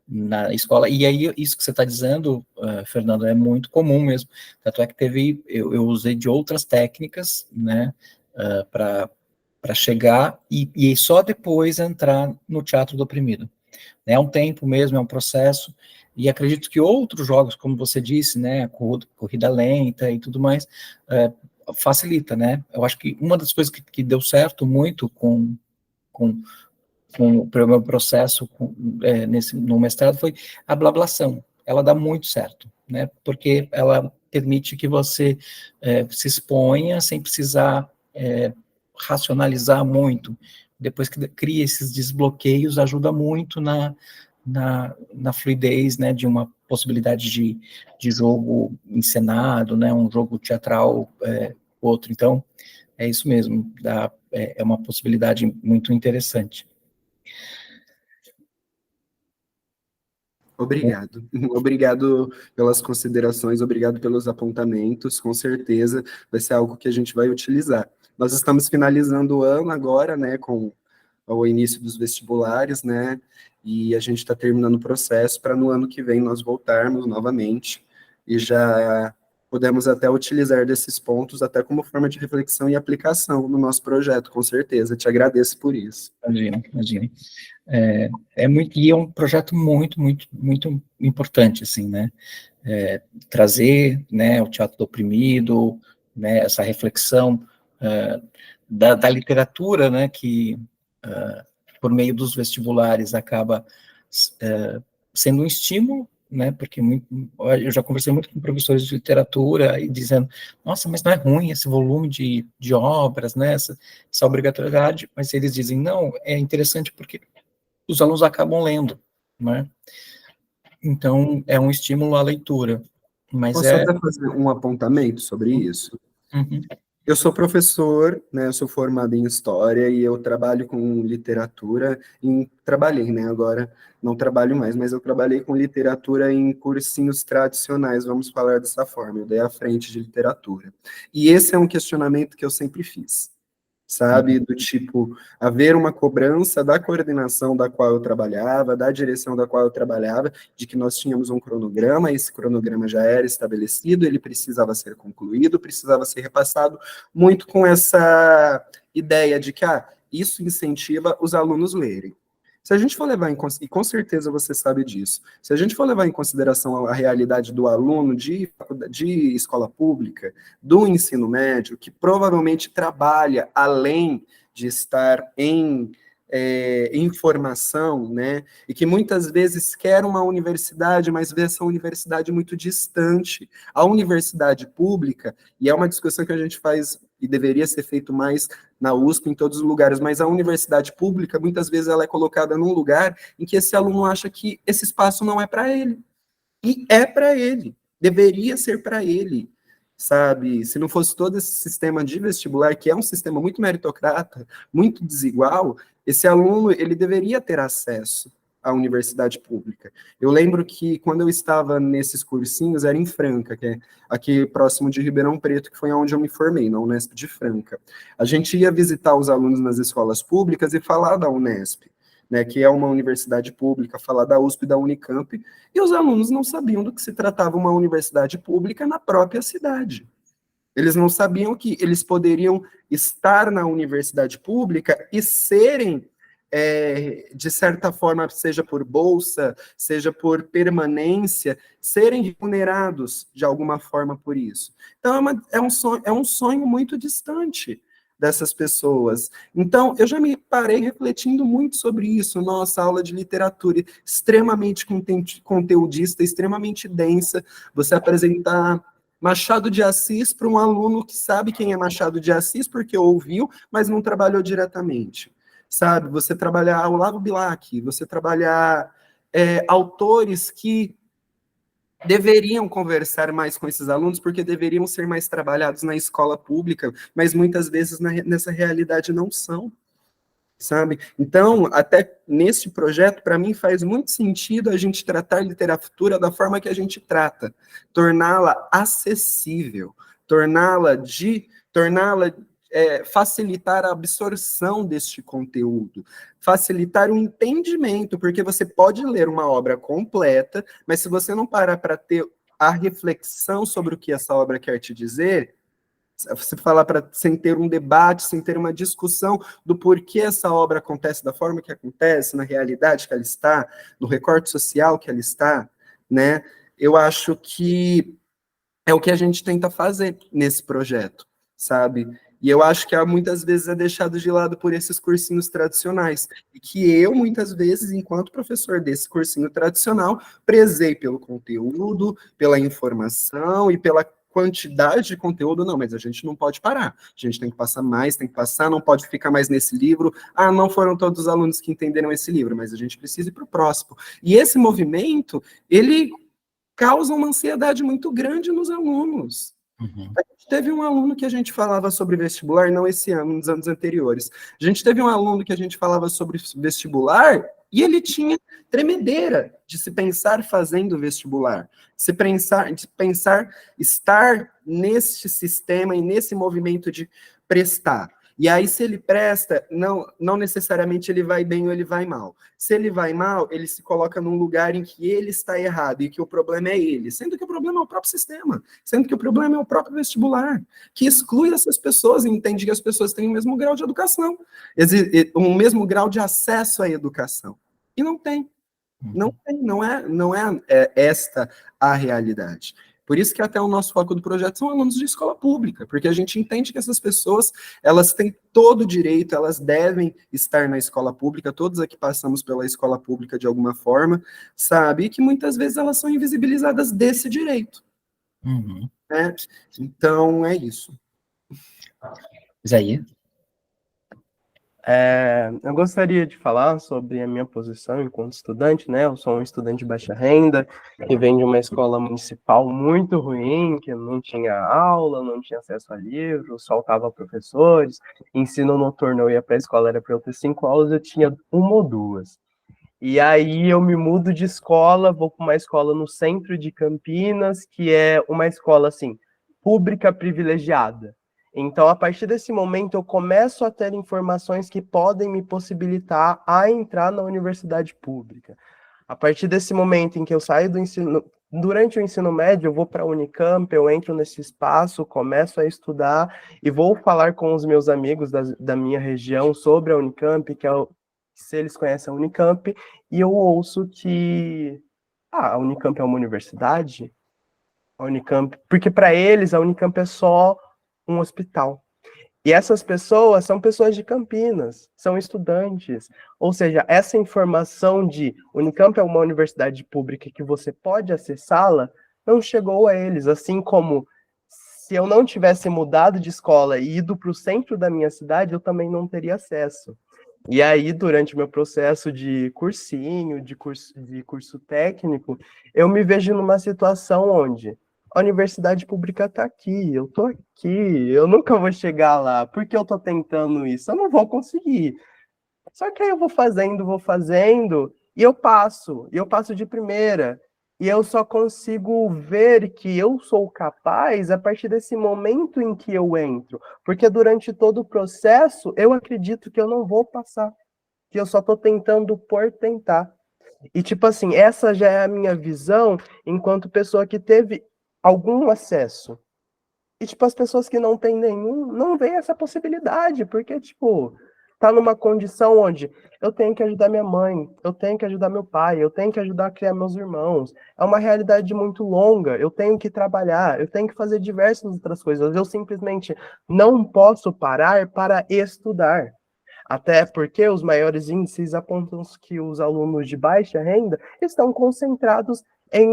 na escola, e aí isso que você está dizendo, Fernando, é muito comum mesmo, tanto é que eu usei de outras técnicas, né, para chegar e só depois entrar no teatro do oprimido. É um tempo mesmo, é um processo, e acredito que outros jogos, como você disse, né, corrida lenta e tudo mais, facilita, né? Eu acho que uma das coisas que deu certo muito com o meu processo no mestrado foi a blablação. Ela dá muito certo, né? Porque ela permite que você se exponha sem precisar racionalizar muito. Depois que cria esses desbloqueios, ajuda muito na fluidez, né, de uma possibilidade de jogo encenado, né, um jogo teatral, outro. Então, é isso mesmo, é uma possibilidade muito interessante. Obrigado. Obrigado pelas considerações, obrigado pelos apontamentos, com certeza vai ser algo que a gente vai utilizar. Nós estamos finalizando o ano agora, né, com o início dos vestibulares, né, e a gente está terminando o processo para no ano que vem nós voltarmos novamente e já podemos até utilizar desses pontos até como forma de reflexão e aplicação no nosso projeto, com certeza. Te agradeço por isso. Imagina, imagina. E é um projeto muito, muito, muito importante, assim, né? Trazer, né, o teatro do oprimido, né, essa reflexão da literatura, né, que por meio dos vestibulares acaba sendo um estímulo, né, porque eu já conversei muito com professores de literatura e dizendo, nossa, mas não é ruim esse volume de obras, né, essa obrigatoriedade, mas eles dizem, não, é interessante porque os alunos acabam lendo, né, então é um estímulo à leitura, mas Posso até fazer um apontamento sobre isso? Uhum. Eu sou professor, né, eu sou formado em História e eu trabalho com literatura, trabalhei, né, agora não trabalho mais, mas eu trabalhei com literatura em cursinhos tradicionais, vamos falar dessa forma, eu dei à frente de literatura. E esse é um questionamento que eu sempre fiz, sabe, do tipo, haver uma cobrança da coordenação da qual eu trabalhava, da direção da qual eu trabalhava, de que nós tínhamos um cronograma, esse cronograma já era estabelecido, ele precisava ser concluído, precisava ser repassado, muito com essa ideia de que, isso incentiva os alunos lerem. Se a gente for levar em consideração, e com certeza você sabe disso, se a gente for levar em consideração a realidade do aluno de escola pública, do ensino médio, que provavelmente trabalha além de estar em formação, né, e que muitas vezes quer uma universidade, mas vê essa universidade muito distante. A universidade pública, e é uma discussão que a gente faz e deveria ser feito mais na USP, em todos os lugares, mas a universidade pública, muitas vezes ela é colocada num lugar em que esse aluno acha que esse espaço não é para ele. E é para ele, deveria ser para ele, sabe? Se não fosse todo esse sistema de vestibular, que é um sistema muito meritocrata, muito desigual, esse aluno, ele deveria ter acesso à universidade pública. Eu lembro que quando eu estava nesses cursinhos, era em Franca, que é aqui próximo de Ribeirão Preto, que foi onde eu me formei, na Unesp de Franca. A gente ia visitar os alunos nas escolas públicas e falar da Unesp, né, que é uma universidade pública, falar da USP e da Unicamp, e os alunos não sabiam do que se tratava uma universidade pública na própria cidade. Eles não sabiam que eles poderiam estar na universidade pública e serem, de certa forma, seja por bolsa, seja por permanência, serem remunerados de alguma forma por isso. Então, é um sonho muito distante dessas pessoas. Então, eu já me parei refletindo muito sobre isso. Nossa, aula de literatura extremamente conteudista, extremamente densa. Você apresentar Machado de Assis para um aluno que sabe quem é Machado de Assis porque ouviu, mas não trabalhou diretamente. Sabe? Você trabalhar Olavo Bilac, você trabalhar autores que deveriam conversar mais com esses alunos, porque deveriam ser mais trabalhados na escola pública, mas muitas vezes nessa realidade não são, sabe? Então, até nesse projeto, para mim, faz muito sentido a gente tratar literatura da forma que a gente trata, torná-la acessível, facilitar a absorção deste conteúdo, facilitar o entendimento, porque você pode ler uma obra completa, mas se você não parar para ter a reflexão sobre o que essa obra quer te dizer, você falar sem ter um debate, sem ter uma discussão do porquê essa obra acontece da forma que acontece, na realidade que ela está, no recorte social que ela está, né? Eu acho que é o que a gente tenta fazer nesse projeto, sabe? E eu acho que muitas vezes é deixado de lado por esses cursinhos tradicionais. E que eu, muitas vezes, enquanto professor desse cursinho tradicional, prezei pelo conteúdo, pela informação e pela quantidade de conteúdo. Não, mas a gente não pode parar. A gente tem que passar mais, tem que passar, não pode ficar mais nesse livro. Não foram todos os alunos que entenderam esse livro, mas a gente precisa ir para o próximo. E esse movimento, ele causa uma ansiedade muito grande nos alunos. Uhum. Teve um aluno que a gente falava sobre vestibular, não esse ano, nos anos anteriores. A gente teve um aluno que a gente falava sobre vestibular E ele tinha tremedeira de se pensar fazendo vestibular, de pensar estar nesse sistema e nesse movimento de prestar. E aí, se ele presta, não necessariamente ele vai bem ou ele vai mal. Se ele vai mal, ele se coloca num lugar em que ele está errado e que o problema é ele, sendo que o problema é o próprio sistema, sendo que o problema é o próprio vestibular, que exclui essas pessoas e entende que as pessoas têm o mesmo grau de educação, o mesmo grau de acesso à educação. E não tem. Não tem, não é esta a realidade. Por isso que até o nosso foco do projeto são alunos de escola pública, porque a gente entende que essas pessoas, elas têm todo o direito, elas devem estar na escola pública, todos aqui passamos pela escola pública de alguma forma, sabe? E que muitas vezes elas são invisibilizadas desse direito. Né? Então, é isso. Isaí? Eu gostaria de falar sobre a minha posição enquanto estudante, né? Eu sou um estudante de baixa renda, que vem de uma escola municipal muito ruim, que não tinha aula, não tinha acesso a livros, faltava professores, ensino noturno, eu ia para a escola, era para eu ter 5 aulas, eu tinha 1 ou 2. E aí eu me mudo de escola, vou para uma escola no centro de Campinas, que é uma escola, assim, pública privilegiada. Então, a partir desse momento, eu começo a ter informações que podem me possibilitar a entrar na universidade pública. A partir desse momento em que eu saio do ensino, durante o ensino médio, eu vou para a Unicamp, eu entro nesse espaço, começo a estudar e vou falar com os meus amigos da minha região sobre a Unicamp, se eles conhecem a Unicamp, e eu ouço que a Unicamp é uma universidade, a Unicamp, porque para eles a Unicamp é só um hospital. E essas pessoas são pessoas de Campinas, são estudantes. Ou seja, essa informação de Unicamp é uma universidade pública que você pode acessá-la, não chegou a eles. Assim como se eu não tivesse mudado de escola e ido para o centro da minha cidade, eu também não teria acesso. E aí, durante o meu processo de cursinho, de curso técnico, eu me vejo numa situação onde a universidade pública está aqui, eu estou aqui, eu nunca vou chegar lá, porque eu estou tentando isso, eu não vou conseguir. Só que aí eu vou fazendo, e eu passo de primeira, e eu só consigo ver que eu sou capaz a partir desse momento em que eu entro, porque durante todo o processo, eu acredito que eu não vou passar, que eu só estou tentando por tentar. E, tipo assim, essa já é a minha visão enquanto pessoa que teve algum acesso. E, tipo, as pessoas que não têm nenhum, não veem essa possibilidade, porque, tipo, tá numa condição onde eu tenho que ajudar minha mãe, eu tenho que ajudar meu pai, eu tenho que ajudar a criar meus irmãos. É uma realidade muito longa, eu tenho que trabalhar, eu tenho que fazer diversas outras coisas. Eu simplesmente não posso parar para estudar. Até porque os maiores índices apontam que os alunos de baixa renda estão concentrados em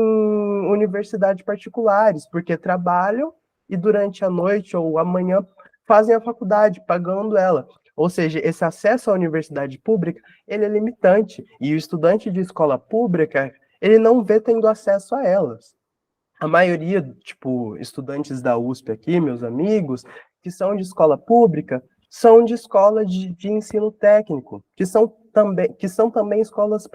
universidades particulares, porque trabalham e durante a noite ou amanhã fazem a faculdade, pagando ela. Ou seja, esse acesso à universidade pública, ele é limitante, e o estudante de escola pública, ele não vê tendo acesso a elas. A maioria, tipo, estudantes da USP aqui, meus amigos, que são de escola pública, são de escola de ensino técnico, que são também escolas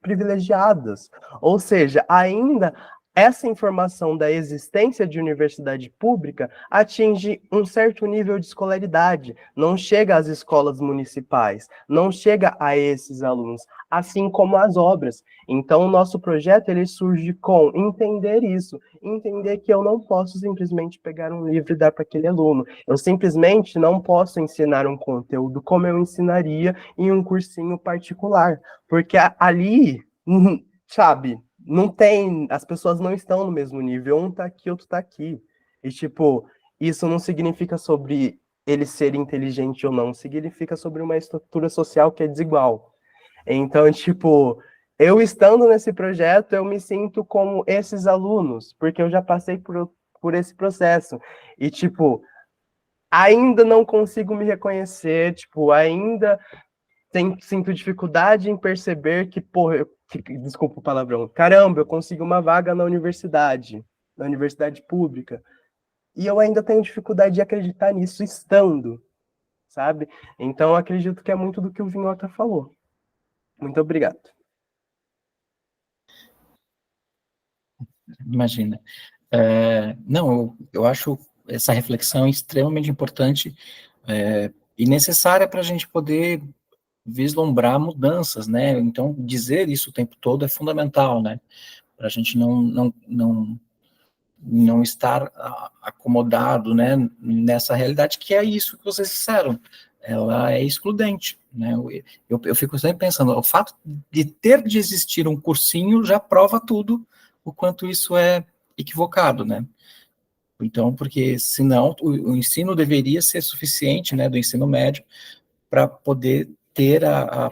privilegiadas. Ou seja, ainda essa informação da existência de universidade pública atinge um certo nível de escolaridade, não chega às escolas municipais, não chega a esses alunos, assim como as obras. Então, o nosso projeto ele surge com entender isso, entender que eu não posso simplesmente pegar um livro e dar para aquele aluno. Eu simplesmente não posso ensinar um conteúdo como eu ensinaria em um cursinho particular, porque ali, sabe, não tem, as pessoas não estão no mesmo nível, um tá aqui, outro tá aqui. E, tipo, isso não significa sobre ele ser inteligente ou não, significa sobre uma estrutura social que é desigual. Então, tipo, eu estando nesse projeto, eu me sinto como esses alunos, porque eu já passei por esse processo. E, tipo, ainda não consigo me reconhecer, tipo, ainda sinto dificuldade em perceber que, porra, desculpa o palavrão, caramba, eu consigo uma vaga na universidade pública, e eu ainda tenho dificuldade de acreditar nisso estando, sabe? Então, eu acredito que é muito do que o Vinhota falou. Muito obrigado. Imagina. Não, eu acho essa reflexão extremamente importante e necessária para a gente poder vislumbrar mudanças, né? Então, dizer isso o tempo todo é fundamental, né? Para a gente não estar acomodado, né, nessa realidade que é isso que vocês disseram. Ela é excludente, né? Eu fico sempre pensando, o fato de ter de existir um cursinho já prova tudo o quanto isso é equivocado, né? Então, porque senão o ensino deveria ser suficiente, né, do ensino médio, para poder ter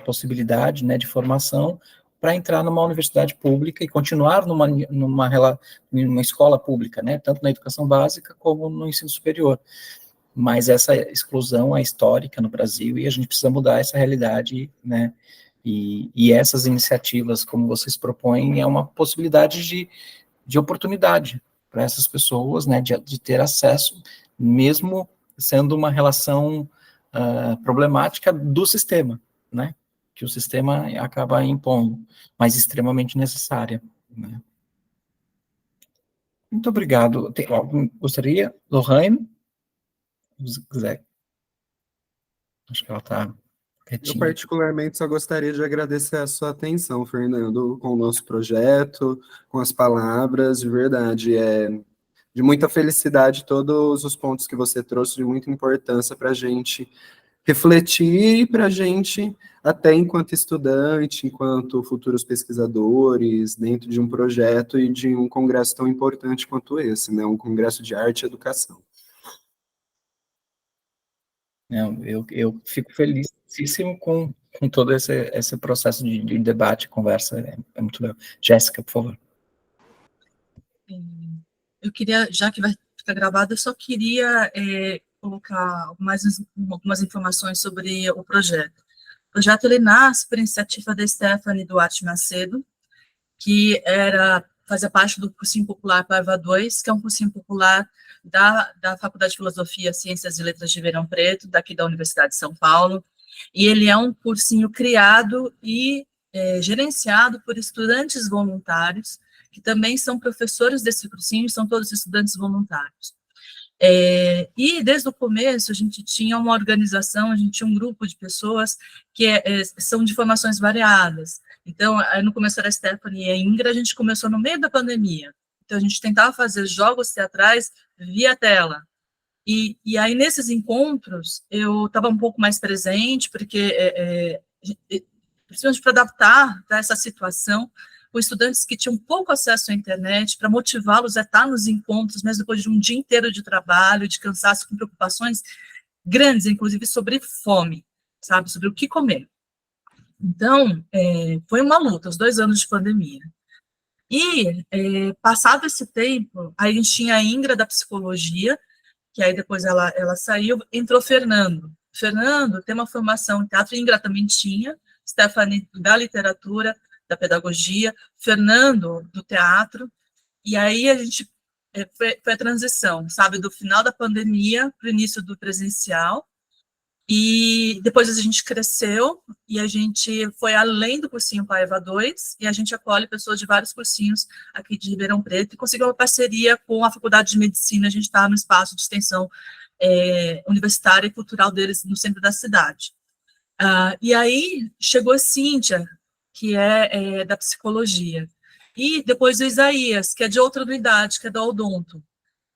possibilidade, né, de formação para entrar numa universidade pública e continuar numa escola pública, né, tanto na educação básica como no ensino superior. Mas essa exclusão é histórica no Brasil e a gente precisa mudar essa realidade, né, e essas iniciativas, como vocês propõem, é uma possibilidade de oportunidade para essas pessoas, né, de ter acesso, mesmo sendo uma relação problemática do sistema, né, que o sistema acaba impondo, mas extremamente necessária, né. Muito obrigado. Tem algum gostaria? Lorraine? Se quiser. Acho que ela está Eu quietinha. particularmente só gostaria de agradecer a sua atenção, Fernando, com o nosso projeto, com as palavras, de verdade, de muita felicidade todos os pontos que você trouxe, de muita importância para a gente refletir e para a gente, até enquanto estudante, enquanto futuros pesquisadores, dentro de um projeto e de um congresso tão importante quanto esse, né? Um congresso de arte e educação. Eu fico felicíssimo com todo esse processo de debate, conversa, é muito legal. Jéssica, por favor. Eu queria, já que vai ficar gravado, eu só queria colocar algumas informações sobre o projeto. O projeto ele nasce por iniciativa da Stephanie Duarte Macedo, que fazia parte do cursinho popular Paiva 2, que é um cursinho popular da Faculdade de Filosofia, Ciências e Letras de Ribeirão Preto, daqui da Universidade de São Paulo, e ele é um cursinho criado e gerenciado por estudantes voluntários, que também são professores desse cursinho, são todos estudantes voluntários. E desde o começo a gente tinha uma organização, a gente tinha um grupo de pessoas que são de formações variadas. Então, no começo era a Stephanie e a Ingra, a gente começou no meio da pandemia. Então, a gente tentava fazer jogos teatrais via tela. E aí, nesses encontros, eu estava um pouco mais presente, porque, principalmente para adaptar para essa situação, com estudantes que tinham pouco acesso à internet, para motivá-los a estar nos encontros, mesmo depois de um dia inteiro de trabalho, de cansaço, com preocupações grandes, inclusive sobre fome, sabe, sobre o que comer. Então, foi uma luta, os 2 anos de pandemia. E, passado esse tempo, aí a gente tinha a Ingra da psicologia, que aí depois ela saiu, entrou Fernando. Fernando tem uma formação em teatro, Ingra também tinha, Stephanie da literatura, da pedagogia, Fernando do teatro, e aí a gente foi a transição, sabe, do final da pandemia para o início do presencial, e depois a gente cresceu e a gente foi além do cursinho Paiva 2 e a gente acolhe pessoas de vários cursinhos aqui de Ribeirão Preto e conseguiu uma parceria com a Faculdade de Medicina, a gente está no espaço de extensão universitária e cultural deles no centro da cidade. E aí chegou a Cíntia, que é da psicologia, e depois o Isaías, que é de outra unidade, que é da odonto.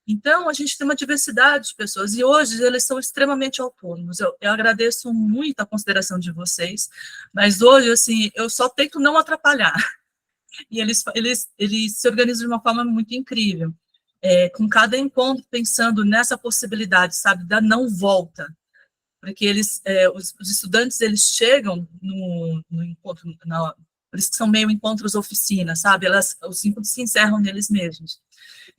Então, a gente tem uma diversidade de pessoas, e hoje eles são extremamente autônomos. Eu agradeço muito a consideração de vocês, mas hoje, assim, eu só tento não atrapalhar. E eles se organizam de uma forma muito incrível, com cada encontro pensando nessa possibilidade, sabe, da não volta. Porque os estudantes, eles chegam no encontro, por isso que são meio encontros oficina, sabe? Os encontros se encerram neles mesmos.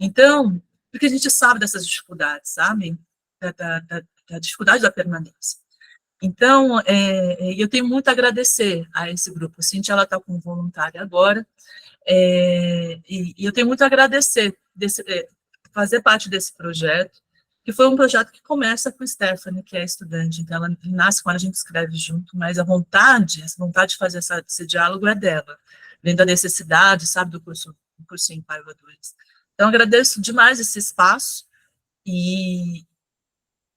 Então, porque a gente sabe dessas dificuldades, sabe? Da dificuldade da permanência. Então, eu tenho muito a agradecer a esse grupo. A Cintia, ela está como voluntária agora, e eu tenho muito a agradecer fazer parte desse projeto, que foi um projeto que começa com a Stephanie, que é estudante, então ela nasce quando a gente escreve junto, mas a vontade, essa vontade de fazer esse diálogo é dela, vem da necessidade, sabe, do curso em Paiva 2. Então, agradeço demais esse espaço, e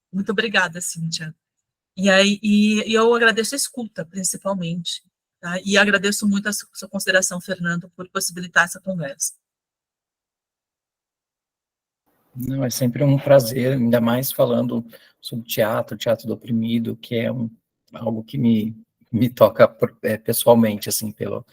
muito obrigada, Cíntia. E eu agradeço a escuta, principalmente, tá? E agradeço muito a sua consideração, Fernando, por possibilitar essa conversa. Não, é sempre um prazer, ainda mais falando sobre teatro do oprimido, que é algo que me toca pessoalmente, assim, pelo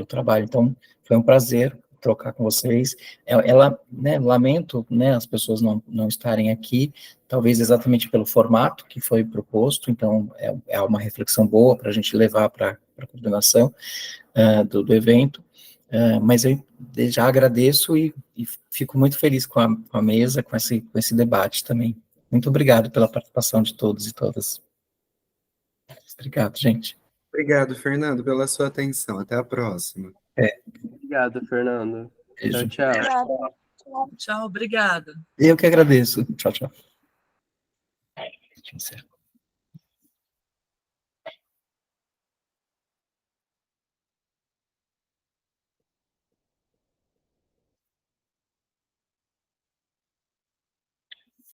trabalho. Então, foi um prazer trocar com vocês. Ela, né, lamento, né, as pessoas não estarem aqui, talvez exatamente pelo formato que foi proposto, então é uma reflexão boa para a gente levar para a coordenação do evento. Mas eu já agradeço e fico muito feliz com a mesa, com esse debate também. Muito obrigado pela participação de todos e todas. Obrigado, gente. Obrigado, Fernando, pela sua atenção. Até a próxima. Obrigado, Fernando. Beijo. Tchau, tchau. Tchau, obrigada. Eu que agradeço. Tchau, tchau. Deixa eu encerrar.